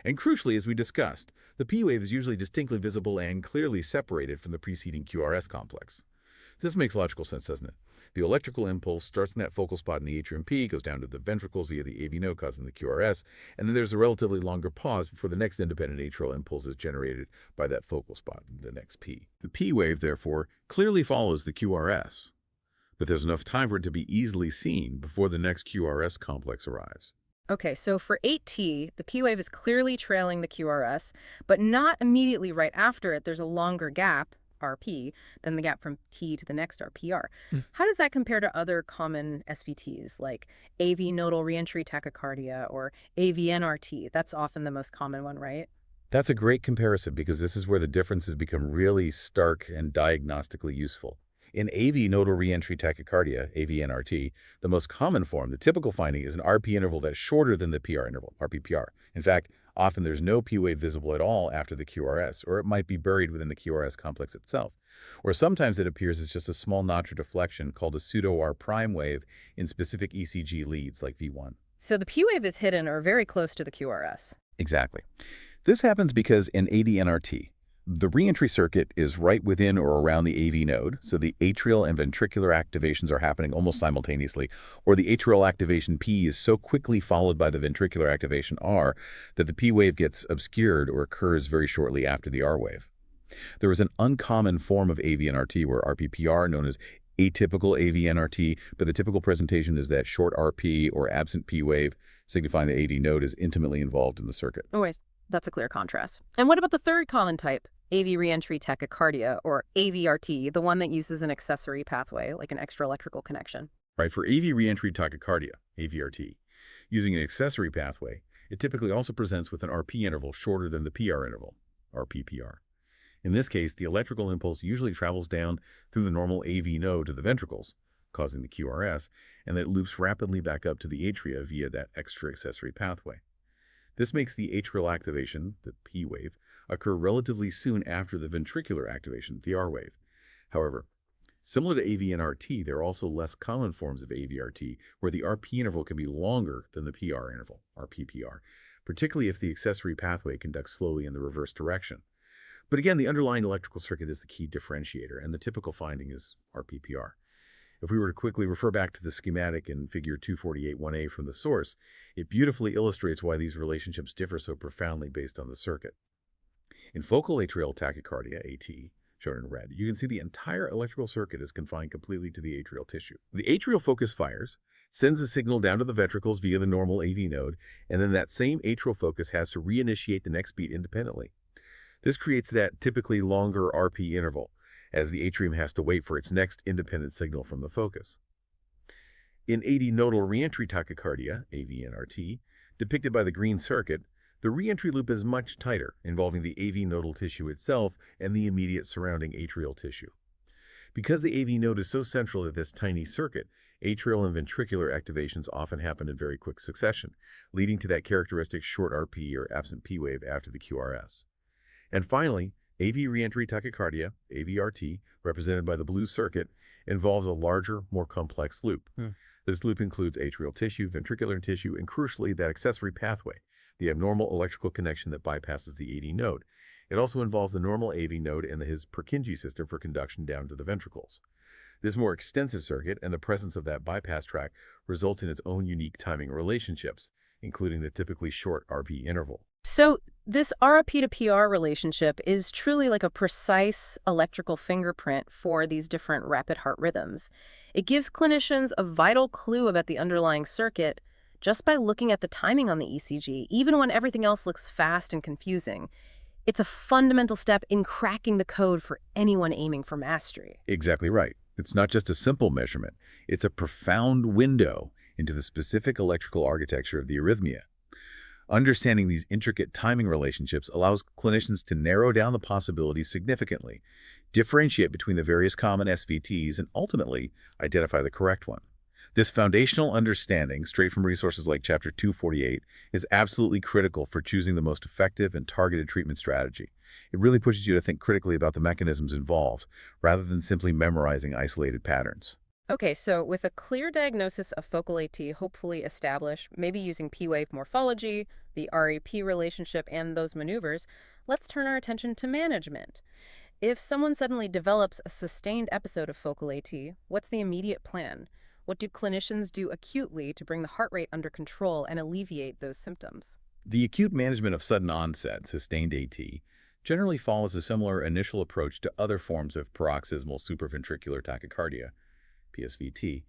S2: And crucially, as we discussed, the P wave is usually distinctly visible and clearly separated from the preceding QRS complex. This makes logical sense, doesn't it? The electrical impulse starts in that focal spot in the atrium P, goes down to the ventricles via the AV node causing the QRS, and then there's a relatively longer pause before the next independent atrial impulse is generated by that focal spot, the next P. The P wave, therefore, clearly follows the QRS, but there's enough time for it to be easily seen before the next QRS complex arrives.
S1: Okay, so for 8T, the P wave is clearly trailing the QRS, but not immediately right after it. There's a longer gap, RP, than the gap from T to the next RPR. How does that compare to other common SVTs like AV nodal reentry tachycardia or AVNRT? That's often the most common one, right?
S2: That's a great comparison because this is where the differences become really stark and diagnostically useful. In AV nodal reentry tachycardia, AVNRT, the most common form, the typical finding is an RP interval that's shorter than the PR interval, RPPR. In fact, often there's no P wave visible at all after the QRS, or it might be buried within the QRS complex itself. Or sometimes it appears as just a small notch or deflection called a pseudo-R prime wave in specific ECG leads like V1.
S1: So the P wave is hidden or very close to the QRS.
S2: Exactly. This happens because in ADNRT, the reentry circuit is right within or around the AV node, so the atrial and ventricular activations are happening almost simultaneously, or the atrial activation P is so quickly followed by the ventricular activation R that the P wave gets obscured or occurs very shortly after the R wave. There is an uncommon form of AVNRT where RPPR, known as atypical AVNRT, but the typical presentation is that short RP or absent P wave, signifying the AD node is intimately involved in the circuit.
S1: Oh, wait, that's a clear contrast. And what about the third common type? AV reentry tachycardia, or AVRT, the one that uses an accessory pathway, like an extra electrical connection.
S2: Right, for AV reentry tachycardia, AVRT, using an accessory pathway, it typically also presents with an RP interval shorter than the PR interval, RPPR. In this case, the electrical impulse usually travels down through the normal AV node to the ventricles, causing the QRS, and then it loops rapidly back up to the atria via that extra accessory pathway. This makes the atrial activation, the P wave, occur relatively soon after the ventricular activation, the R wave. However, similar to AVNRT, there are also less common forms of AVRT where the RP interval can be longer than the PR interval, RPPR, particularly if the accessory pathway conducts slowly in the reverse direction. But again, the underlying electrical circuit is the key differentiator, and the typical finding is RPPR. If we were to quickly refer back to the schematic in figure 248-1a from the source, it beautifully illustrates why these relationships differ so profoundly based on the circuit. In focal atrial tachycardia, AT, shown in red, you can see the entire electrical circuit is confined completely to the atrial tissue. The atrial focus fires, sends a signal down to the ventricles via the normal AV node, and then that same atrial focus has to reinitiate the next beat independently. This creates that typically longer RP interval, as the atrium has to wait for its next independent signal from the focus. In AD nodal reentry tachycardia, AVNRT, depicted by the green circuit, the reentry loop is much tighter, involving the AV nodal tissue itself and the immediate surrounding atrial tissue. Because the AV node is so central to this tiny circuit, atrial and ventricular activations often happen in very quick succession, leading to that characteristic short RP or absent P wave after the QRS. And finally, AV reentry tachycardia, AVRT, represented by the blue circuit, involves a larger, more complex loop. This loop includes atrial tissue, ventricular tissue, and crucially, that accessory pathway, the abnormal electrical connection that bypasses the AD node. It also involves the normal AV node and his Purkinje system for conduction down to the ventricles. This more extensive circuit and the presence of that bypass track results in its own unique timing relationships, including the typically short RP interval.
S1: So this RP to PR relationship is truly like a precise electrical fingerprint for these different rapid heart rhythms. It gives clinicians a vital clue about the underlying circuit just by looking at the timing on the ECG, even when everything else looks fast and confusing. It's a fundamental step in cracking the code for anyone aiming for mastery.
S2: Exactly right. It's not just a simple measurement. It's a profound window into the specific electrical architecture of the arrhythmia. Understanding these intricate timing relationships allows clinicians to narrow down the possibilities significantly, differentiate between the various common SVTs, and ultimately identify the correct one. This foundational understanding, straight from resources like Chapter 248, is absolutely critical for choosing the most effective and targeted treatment strategy. It really pushes you to think critically about the mechanisms involved, rather than simply memorizing isolated patterns.
S1: Okay, so with a clear diagnosis of focal AT hopefully established, maybe using P-wave morphology, the RAP relationship, and those maneuvers, let's turn our attention to management. If someone suddenly develops a sustained episode of focal AT, what's the immediate plan? What do clinicians do acutely to bring the heart rate under control and alleviate those symptoms?
S2: The acute management of sudden onset, sustained AT, generally follows a similar initial approach to other forms of paroxysmal supraventricular tachycardia, PSVT,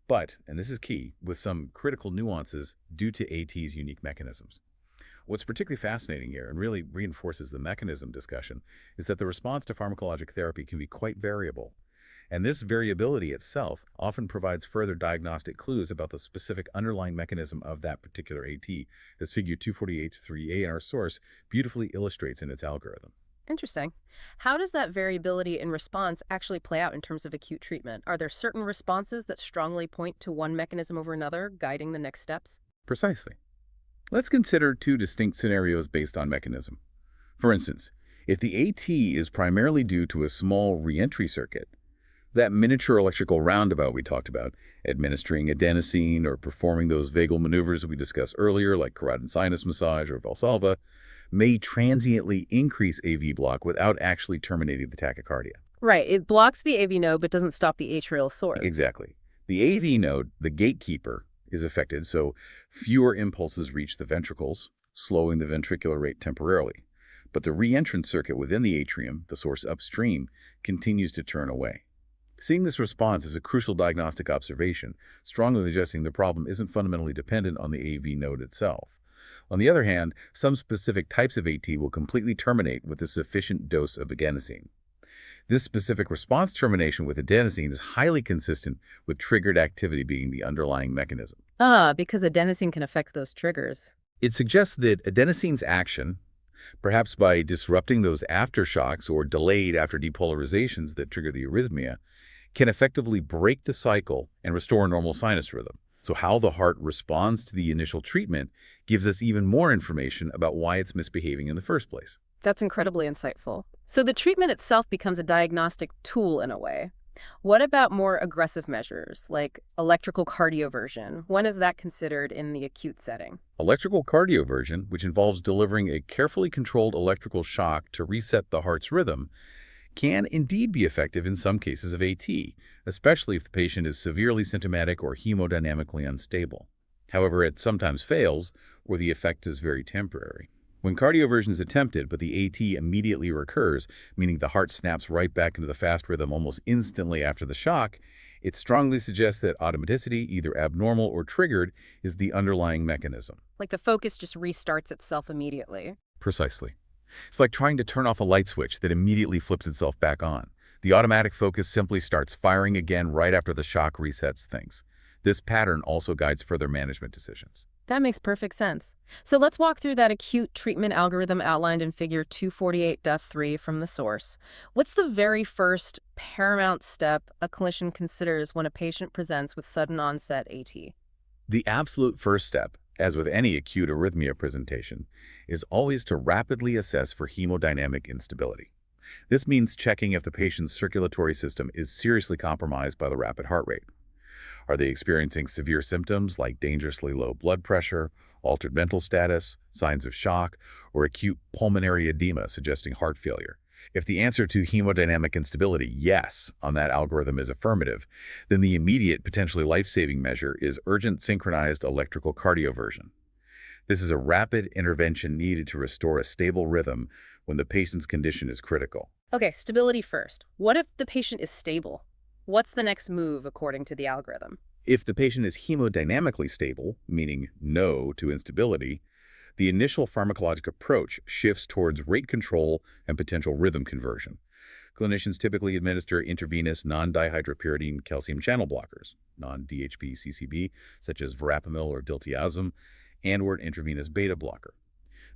S2: but, and this is key, with some critical nuances due to AT's unique mechanisms. What's particularly fascinating here, and really reinforces the mechanism discussion, is that the response to pharmacologic therapy can be quite variable. And this variability itself often provides further diagnostic clues about the specific underlying mechanism of that particular AT, as Figure 248-3A in our source beautifully illustrates in its algorithm.
S1: Interesting. How does that variability in response actually play out in terms of acute treatment? Are there certain responses that strongly point to one mechanism over another, guiding the next steps?
S2: Precisely. Let's consider two distinct scenarios based on mechanism. For instance, if the AT is primarily due to a small reentry circuit, that miniature electrical roundabout we talked about, administering adenosine or performing those vagal maneuvers we discussed earlier, like carotid sinus massage or Valsalva, may transiently increase AV block without actually terminating the tachycardia.
S1: Right, it blocks the AV node but doesn't stop the atrial source.
S2: Exactly. The AV node, the gatekeeper, is affected, so fewer impulses reach the ventricles, slowing the ventricular rate temporarily. But the reentrant circuit within the atrium, the source upstream, continues to turn away. Seeing this response is a crucial diagnostic observation, strongly suggesting the problem isn't fundamentally dependent on the AV node itself. On the other hand, some specific types of AT will completely terminate with a sufficient dose of adenosine. This specific response termination with adenosine is highly consistent with triggered activity being the underlying mechanism.
S1: Because adenosine can affect those triggers.
S2: It suggests that adenosine's action, perhaps by disrupting those aftershocks or delayed after depolarizations that trigger the arrhythmia, can effectively break the cycle and restore normal sinus rhythm. So how the heart responds to the initial treatment gives us even more information about why it's misbehaving in the first place.
S1: That's incredibly insightful. So the treatment itself becomes a diagnostic tool in a way. What about more aggressive measures, like electrical cardioversion? When is that considered in the acute setting?
S2: Electrical cardioversion, which involves delivering a carefully controlled electrical shock to reset the heart's rhythm, can indeed be effective in some cases of AT, especially if the patient is severely symptomatic or hemodynamically unstable. However, it sometimes fails, or the effect is very temporary. When cardioversion is attempted, but the AT immediately recurs, meaning the heart snaps right back into the fast rhythm almost instantly after the shock, it strongly suggests that automaticity, either abnormal or triggered, is the underlying mechanism.
S1: Like the focus just restarts itself immediately.
S2: Precisely. It's like trying to turn off a light switch that immediately flips itself back on. The automatic focus simply starts firing again right after the shock resets things. This pattern also guides further management decisions.
S1: That makes perfect sense. So let's walk through that acute treatment algorithm outlined in Figure 248.3 from the source. What's the very first paramount step a clinician considers when a patient presents with sudden onset AT?
S2: The absolute first step, as with any acute arrhythmia presentation, is always to rapidly assess for hemodynamic instability. This means checking if the patient's circulatory system is seriously compromised by the rapid heart rate. Are they experiencing severe symptoms like dangerously low blood pressure, altered mental status, signs of shock, or acute pulmonary edema suggesting heart failure? If the answer to hemodynamic instability, yes, on that algorithm is affirmative, then the immediate, potentially life-saving measure is urgent synchronized electrical cardioversion. This is a rapid intervention needed to restore a stable rhythm when the patient's condition is critical.
S1: Okay, stability first. What if the patient is stable? What's the next move according to the algorithm?
S2: If the patient is hemodynamically stable, meaning no to instability, the initial pharmacologic approach shifts towards rate control and potential rhythm conversion. Clinicians typically administer intravenous non-dihydropyridine calcium channel blockers, non-DHP-CCB, such as verapamil or diltiazem, and/or an intravenous beta blocker.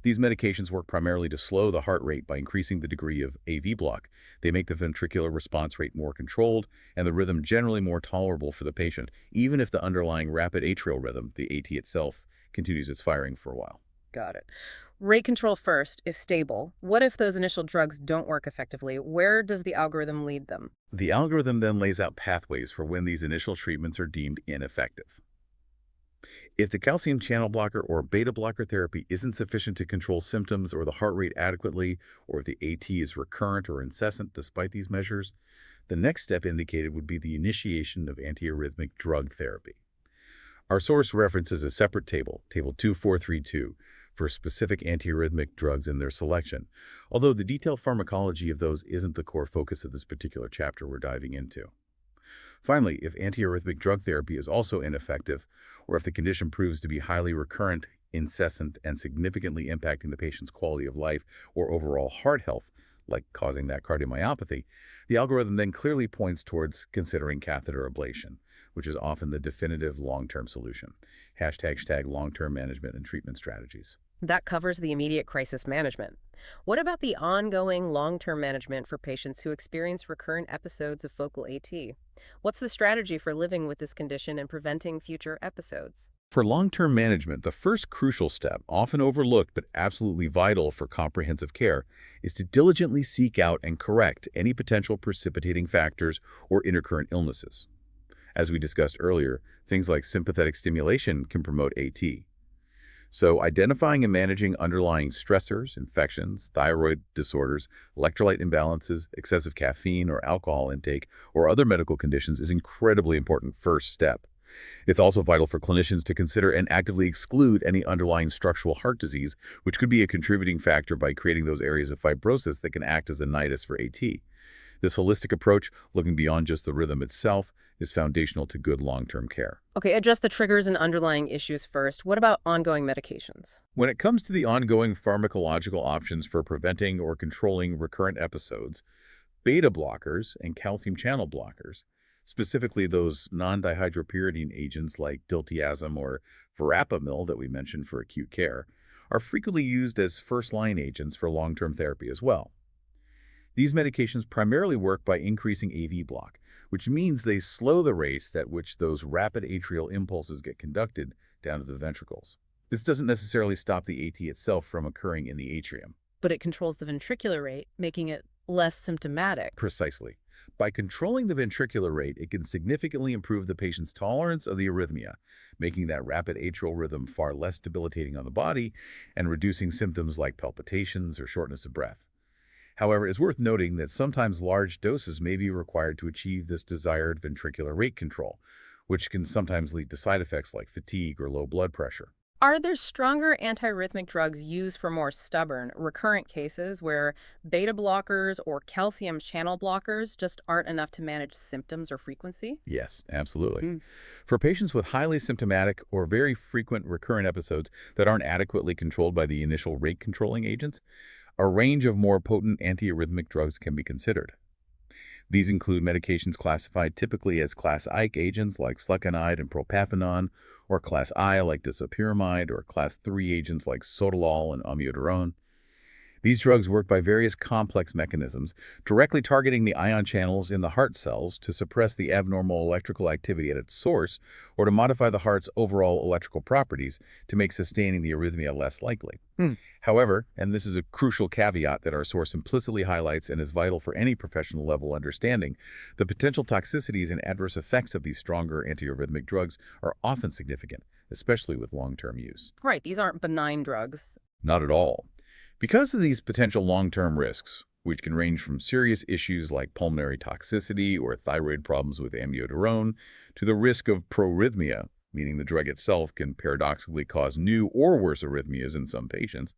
S2: These medications work primarily to slow the heart rate by increasing the degree of AV block. They make the ventricular response rate more controlled and the rhythm generally more tolerable for the patient, even if the underlying rapid atrial rhythm, the AT itself, continues its firing for a while.
S1: Got it. Rate control first, if stable. What if those initial drugs don't work effectively? Where does the algorithm lead them?
S2: The algorithm then lays out pathways for when these initial treatments are deemed ineffective. If the calcium channel blocker or beta blocker therapy isn't sufficient to control symptoms or the heart rate adequately, or if the AT is recurrent or incessant despite these measures, the next step indicated would be the initiation of antiarrhythmic drug therapy. Our source references a separate table, Table 2432, for specific antiarrhythmic drugs in their selection, although the detailed pharmacology of those isn't the core focus of this particular chapter we're diving into. Finally, if antiarrhythmic drug therapy is also ineffective, or if the condition proves to be highly recurrent, incessant, and significantly impacting the patient's quality of life or overall heart health, like causing that cardiomyopathy, the algorithm then clearly points towards considering catheter ablation, which is often the definitive long-term solution. Hashtag long-term management and treatment strategies.
S1: That covers the immediate crisis management. What about the ongoing long-term management for patients who experience recurrent episodes of focal AT? What's the strategy for living with this condition and preventing future episodes?
S2: For long-term management, the first crucial step, often overlooked but absolutely vital for comprehensive care, is to diligently seek out and correct any potential precipitating factors or intercurrent illnesses. As we discussed earlier, things like sympathetic stimulation can promote AT. So identifying and managing underlying stressors, infections, thyroid disorders, electrolyte imbalances, excessive caffeine or alcohol intake, or other medical conditions is incredibly important first step. It's also vital for clinicians to consider and actively exclude any underlying structural heart disease, which could be a contributing factor by creating those areas of fibrosis that can act as a nidus for AT. This holistic approach, looking beyond just the rhythm itself, is foundational to good long-term care.
S1: Okay, address the triggers and underlying issues first. What about ongoing medications?
S2: When it comes to the ongoing pharmacological options for preventing or controlling recurrent episodes, beta blockers and calcium channel blockers, specifically those non-dihydropyridine agents like diltiazem or verapamil that we mentioned for acute care, are frequently used as first-line agents for long-term therapy as well. These medications primarily work by increasing AV block, which means they slow the rate at which those rapid atrial impulses get conducted down to the ventricles. This doesn't necessarily stop the AT itself from occurring in the atrium.
S1: But it controls the ventricular rate, making it less symptomatic.
S2: Precisely. By controlling the ventricular rate, it can significantly improve the patient's tolerance of the arrhythmia, making that rapid atrial rhythm far less debilitating on the body and reducing symptoms like palpitations or shortness of breath. However, it's worth noting that sometimes large doses may be required to achieve this desired ventricular rate control, which can sometimes lead to side effects like fatigue or low blood pressure.
S1: Are there stronger antiarrhythmic drugs used for more stubborn, recurrent cases where beta blockers or calcium channel blockers just aren't enough to manage symptoms or frequency?
S2: Yes, absolutely. For patients with highly symptomatic or very frequent recurrent episodes that aren't adequately controlled by the initial rate controlling agents, a range of more potent antiarrhythmic drugs can be considered. These include medications classified typically as Class I agents like flecainide and propafenone, or Class I like disopyramide, or Class III agents like sotalol and amiodarone. These drugs work by various complex mechanisms, directly targeting the ion channels in the heart cells to suppress the abnormal electrical activity at its source, or to modify the heart's overall electrical properties to make sustaining the arrhythmia less likely. However, and this is a crucial caveat that our source implicitly highlights and is vital for any professional level understanding, the potential toxicities and adverse effects of these stronger antiarrhythmic drugs are often significant, especially with long-term use.
S1: Right, these aren't benign drugs.
S2: Not at all. Because of these potential long-term risks, which can range from serious issues like pulmonary toxicity or thyroid problems with amiodarone, to the risk of prorhythmia, meaning the drug itself can paradoxically cause new or worse arrhythmias in some patients,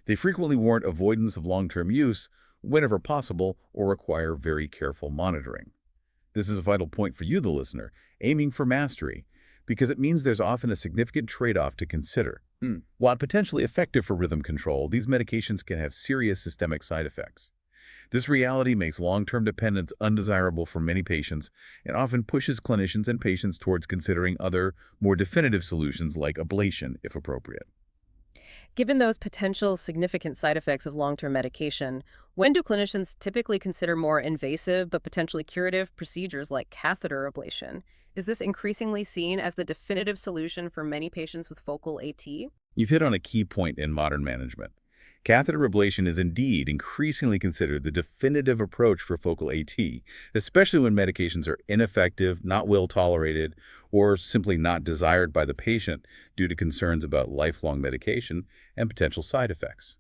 S2: they frequently warrant avoidance of long-term use whenever possible or require very careful monitoring. This is a vital point for you, the listener, aiming for mastery, because it means there's often a significant trade-off to consider. While potentially effective for rhythm control, these medications can have serious systemic side effects. This reality makes long-term dependence undesirable for many patients and often pushes clinicians and patients towards considering other, more definitive solutions like ablation, if appropriate.
S1: Given those potential significant side effects of long-term medication, when do clinicians typically consider more invasive but potentially curative procedures like catheter ablation? Is this increasingly seen as the definitive solution for many patients with focal AT?
S2: You've hit on a key point in modern management. Catheter ablation is indeed increasingly considered the definitive approach for focal AT, especially when medications are ineffective, not well tolerated, or simply not desired by the patient due to concerns about lifelong medication and potential side effects.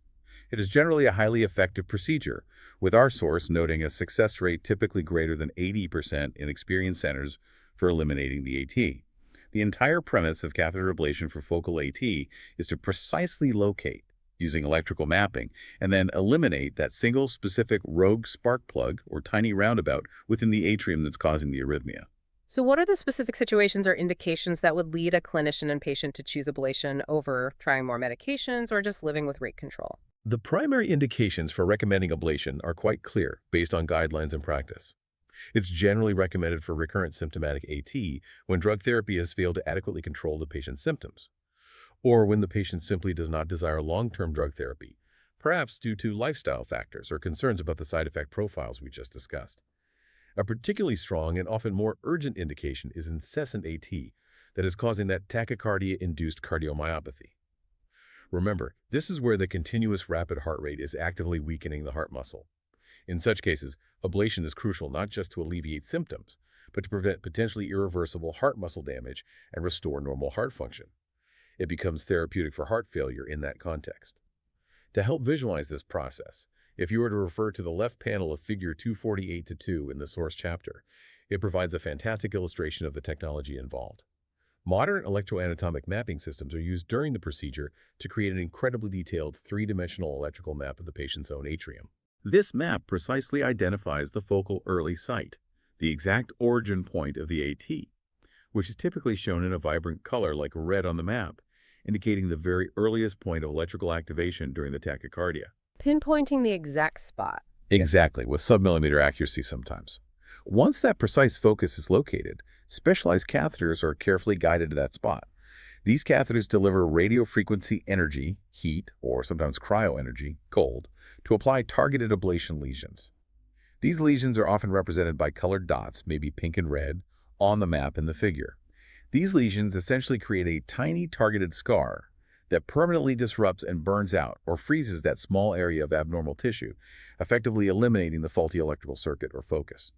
S2: It is generally a highly effective procedure, with our source noting a success rate typically greater than 80% in experienced centers for eliminating the AT. The entire premise of catheter ablation for focal AT is to precisely locate, using electrical mapping, and then eliminate that single specific rogue spark plug or tiny roundabout within the atrium that's causing the arrhythmia.
S1: So, what are the specific situations or indications that would lead a clinician and patient to choose ablation over trying more medications or just living with rate control?
S3: The primary indications for recommending ablation are quite clear based on guidelines and practice. It's generally recommended for recurrent symptomatic AT when drug therapy has failed to adequately control the patient's symptoms, or when the patient simply does not desire long-term drug therapy, perhaps due to lifestyle factors or concerns about the side effect profiles we just discussed. A particularly strong and often more urgent indication is incessant AT that is causing that tachycardia-induced cardiomyopathy. Remember, this is where the continuous rapid heart rate is actively weakening the heart muscle. In such cases, ablation is crucial not just to alleviate symptoms, but to prevent potentially irreversible heart muscle damage and restore normal heart function. It becomes therapeutic for heart failure in that context. To help visualize this process, if you were to refer to the left panel of Figure 248-2 in the source chapter, it provides a fantastic illustration of the technology involved. Modern electroanatomic mapping systems are used during the procedure to create an incredibly detailed three-dimensional electrical map of the patient's own atrium.
S2: This map precisely identifies the focal early site, the exact origin point of the AT, which is typically shown in a vibrant color like red on the map, indicating the very earliest point of electrical activation during the tachycardia.
S1: Pinpointing the exact spot.
S2: Exactly, with submillimeter accuracy sometimes. Once that precise focus is located, specialized catheters are carefully guided to that spot. These catheters deliver radiofrequency energy, heat, or sometimes cryo-energy, cold, to apply targeted ablation lesions. These lesions are often represented by colored dots, maybe pink and red, on the map in the figure. These lesions essentially create a tiny targeted scar that permanently disrupts and burns out or freezes that small area of abnormal tissue, effectively eliminating the faulty electrical circuit or focus.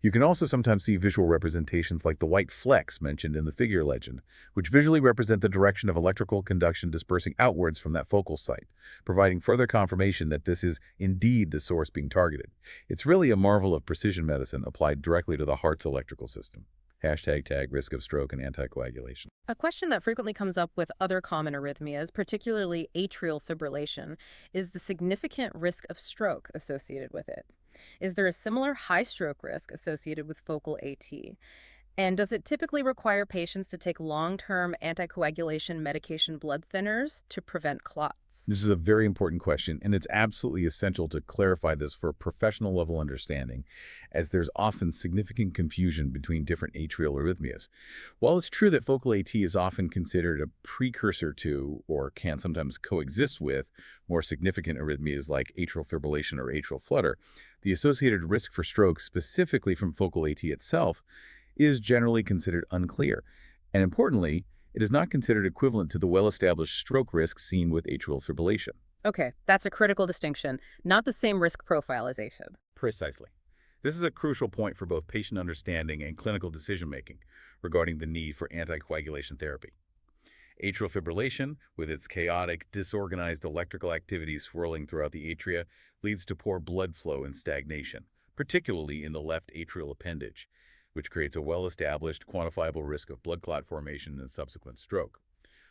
S2: You can also sometimes see visual representations like the white flecks mentioned in the figure legend, which visually represent the direction of electrical conduction dispersing outwards from that focal site, providing further confirmation that this is indeed the source being targeted. It's really a marvel of precision medicine applied directly to the heart's electrical system. #tag risk of stroke and anticoagulation.
S1: A question that frequently comes up with other common arrhythmias, particularly atrial fibrillation, is the significant risk of stroke associated with it. Is there a similar high stroke risk associated with focal AT? And does it typically require patients to take long-term anticoagulation medication blood thinners to prevent clots?
S2: This is a very important question, and it's absolutely essential to clarify this for professional level understanding, as there's often significant confusion between different atrial arrhythmias. While it's true that focal AT is often considered a precursor to, or can sometimes coexist with, more significant arrhythmias like atrial fibrillation or atrial flutter, the associated risk for stroke specifically from focal AT itself is generally considered unclear, and importantly, it is not considered equivalent to the well-established stroke risk seen with atrial fibrillation.
S1: Okay, that's a critical distinction, not the same risk profile as AFib.
S2: Precisely. This is a crucial point for both patient understanding and clinical decision-making regarding the need for anticoagulation therapy. Atrial fibrillation, with its chaotic, disorganized electrical activity swirling throughout the atria, leads to poor blood flow and stagnation, particularly in the left atrial appendage, which creates a well-established, quantifiable risk of blood clot formation and subsequent stroke.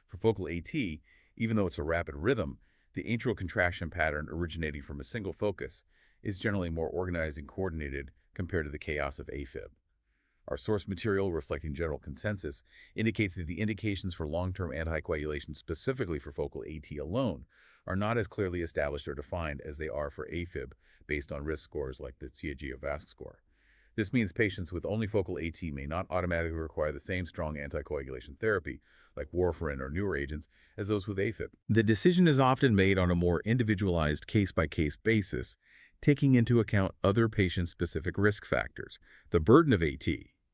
S2: For focal AT, even though it's a rapid rhythm, the atrial contraction pattern originating from a single focus is generally more organized and coordinated compared to the chaos of AFib. Our source material, reflecting general consensus, indicates that the indications for long-term anticoagulation specifically for focal AT alone are not as clearly established or defined as they are for AFib based on risk scores like the CAG-VASc score. This means patients with only focal AT may not automatically require the same strong anticoagulation therapy, like warfarin or newer agents, as those with AFib. The decision is often made on a more individualized case-by-case basis, taking into account other patient-specific risk factors, the burden of AT,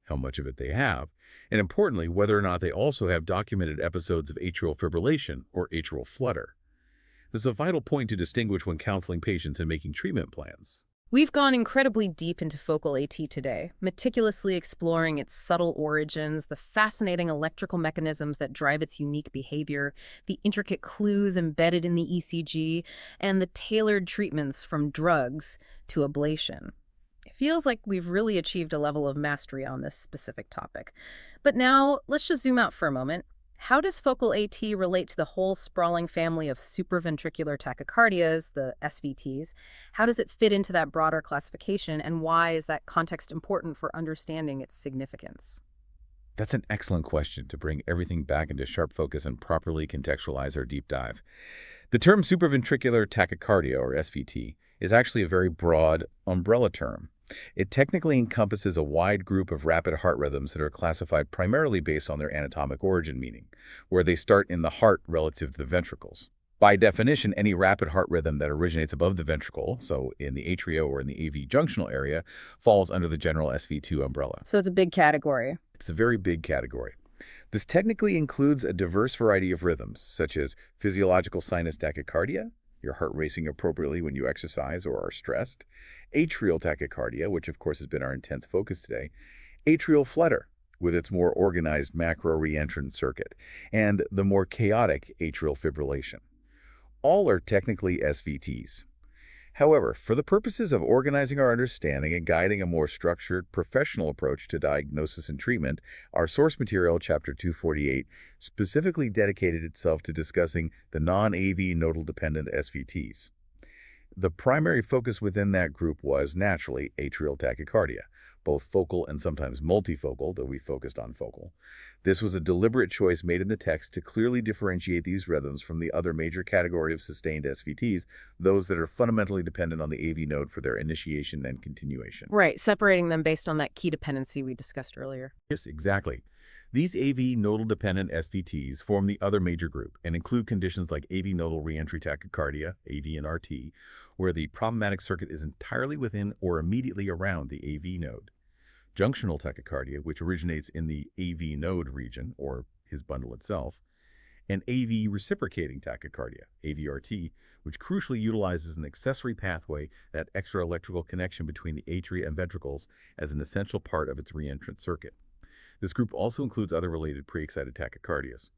S2: how much of it they have, and importantly, whether or not they also have documented episodes of atrial fibrillation or atrial flutter. This is a vital point to distinguish when counseling patients and making treatment plans.
S1: We've gone incredibly deep into focal AT today, meticulously exploring its subtle origins, the fascinating electrical mechanisms that drive its unique behavior, the intricate clues embedded in the ECG, and the tailored treatments from drugs to ablation. It feels like we've really achieved a level of mastery on this specific topic. But now, let's just zoom out for a moment. How does focal AT relate to the whole sprawling family of supraventricular tachycardias, the SVTs? How does it fit into that broader classification, and why is that context important for understanding its significance?
S2: That's an excellent question to bring everything back into sharp focus and properly contextualize our deep dive. The term supraventricular tachycardia, or SVT, is actually a very broad umbrella term. It technically encompasses a wide group of rapid heart rhythms that are classified primarily based on their anatomic origin, meaning where they start in the heart relative to the ventricles. By definition, any rapid heart rhythm that originates above the ventricle, so in the atria or in the AV junctional area, falls under the general SV2 umbrella.
S1: So it's a big category.
S2: It's a very big category. This technically includes a diverse variety of rhythms, such as physiological sinus tachycardia, your heart racing appropriately when you exercise or are stressed, atrial tachycardia, which of course has been our intense focus today, atrial flutter, with its more organized macro-reentrant circuit, and the more chaotic atrial fibrillation. All are technically SVTs. However, for the purposes of organizing our understanding and guiding a more structured, professional approach to diagnosis and treatment, our source material, Chapter 248, specifically dedicated itself to discussing the non-AV nodal-dependent SVTs. The primary focus within that group was, naturally, atrial tachycardia, both focal and sometimes multifocal, though we focused on focal. This was a deliberate choice made in the text to clearly differentiate these rhythms from the other major category of sustained SVTs, those that are fundamentally dependent on the AV node for their initiation and continuation.
S1: Right, separating them based on that key dependency we discussed earlier.
S2: Yes, exactly. These AV nodal-dependent SVTs form the other major group and include conditions like AV nodal reentry tachycardia, AV-NRT, where the problematic circuit is entirely within or immediately around the AV node. Junctional tachycardia, which originates in the AV node region, or his bundle itself, and AV reciprocating tachycardia, AVRT, which crucially utilizes an accessory pathway, that extra electrical connection between the atria and ventricles, as an essential part of its reentrant circuit. This group also includes other related pre-excited tachycardias.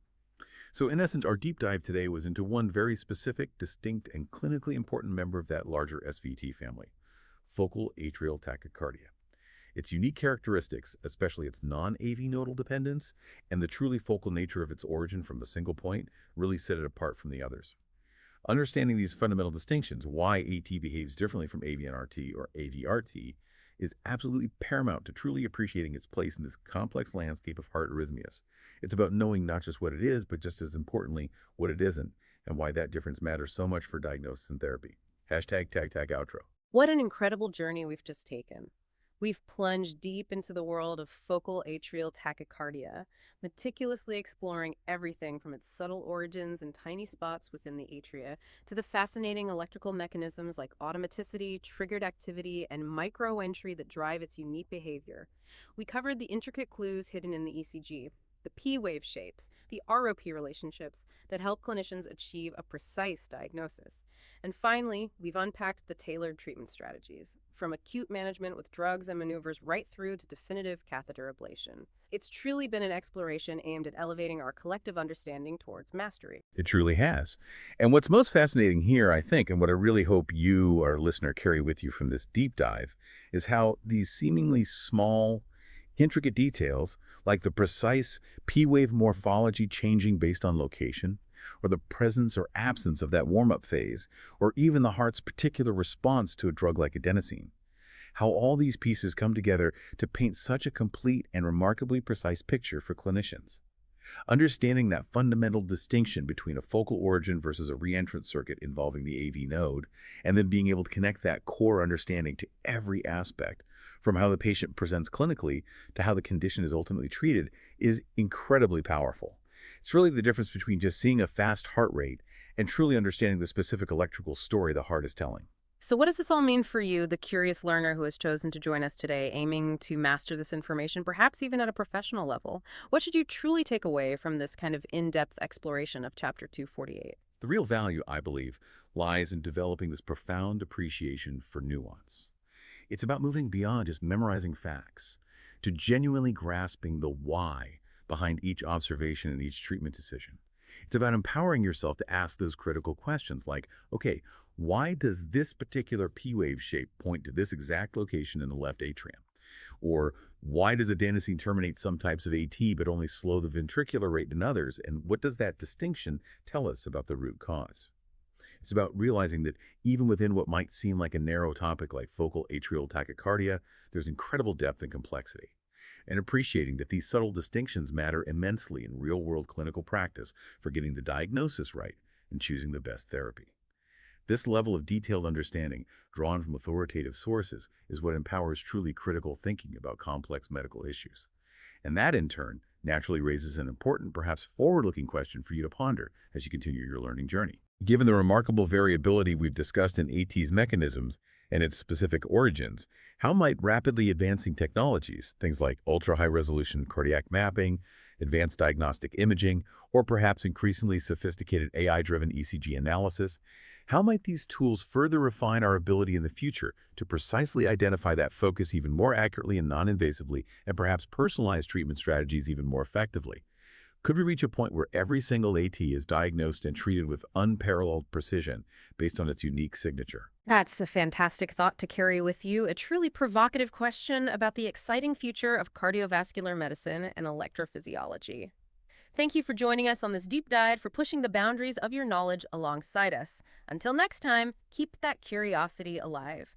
S2: So in essence, our deep dive today was into one very specific, distinct, and clinically important member of that larger SVT family, focal atrial tachycardia. Its unique characteristics, especially its non-AV nodal dependence and the truly focal nature of its origin from a single point, really set it apart from the others. Understanding these fundamental distinctions, why AT behaves differently from AV-NRT or AVRT, is absolutely paramount to truly appreciating its place in this complex landscape of heart arrhythmias. It's about knowing not just what it is, but just as importantly, what it isn't, and why that difference matters so much for diagnosis and therapy. Hashtag tag outro.
S1: What an incredible journey we've just taken. We've plunged deep into the world of focal atrial tachycardia, meticulously exploring everything from its subtle origins and tiny spots within the atria to the fascinating electrical mechanisms like automaticity, triggered activity, and microentry that drive its unique behavior. We covered the intricate clues hidden in the ECG, the P-wave shapes, the ROP relationships that help clinicians achieve a precise diagnosis. And finally, we've unpacked the tailored treatment strategies, from acute management with drugs and maneuvers right through to definitive catheter ablation. It's truly been an exploration aimed at elevating our collective understanding towards mastery.
S2: It truly has. And what's most fascinating here, I think, and what I really hope you, our listener, carry with you from this deep dive, is how these seemingly small, intricate details, like the precise P-wave morphology changing based on location, or the presence or absence of that warm-up phase, or even the heart's particular response to a drug like adenosine, how all these pieces come together to paint such a complete and remarkably precise picture for clinicians. Understanding that fundamental distinction between a focal origin versus a reentrant circuit involving the AV node, and then being able to connect that core understanding to every aspect, from how the patient presents clinically to how the condition is ultimately treated, is incredibly powerful. It's really the difference between just seeing a fast heart rate and truly understanding the specific electrical story the heart is telling.
S1: So what does this all mean for you, the curious learner who has chosen to join us today, aiming to master this information, perhaps even at a professional level? What should you truly take away from this kind of in-depth exploration of Chapter 248?
S2: The real value, I believe, lies in developing this profound appreciation for nuance. It's about moving beyond just memorizing facts to genuinely grasping the why behind each observation and each treatment decision. It's about empowering yourself to ask those critical questions like, okay, why does this particular P wave shape point to this exact location in the left atrium? Or why does adenosine terminate some types of AT but only slow the ventricular rate in others? And what does that distinction tell us about the root cause? It's about realizing that even within what might seem like a narrow topic like focal atrial tachycardia, there's incredible depth and complexity. And appreciating that these subtle distinctions matter immensely in real-world clinical practice for getting the diagnosis right and choosing the best therapy. This level of detailed understanding, drawn from authoritative sources, is what empowers truly critical thinking about complex medical issues. And that, in turn, naturally raises an important, perhaps forward-looking question for you to ponder as you continue your learning journey. Given the remarkable variability we've discussed in AT's mechanisms and its specific origins, how might rapidly advancing technologies, things like ultra-high-resolution cardiac mapping, advanced diagnostic imaging, or perhaps increasingly sophisticated AI-driven ECG analysis, how might these tools further refine our ability in the future to precisely identify that focus even more accurately and non-invasively, and perhaps personalize treatment strategies even more effectively? Could we reach a point where every single AT is diagnosed and treated with unparalleled precision based on its unique signature?
S1: That's a fantastic thought to carry with you, a truly provocative question about the exciting future of cardiovascular medicine and electrophysiology. Thank you for joining us on this deep dive, for pushing the boundaries of your knowledge alongside us. Until next time, keep that curiosity alive.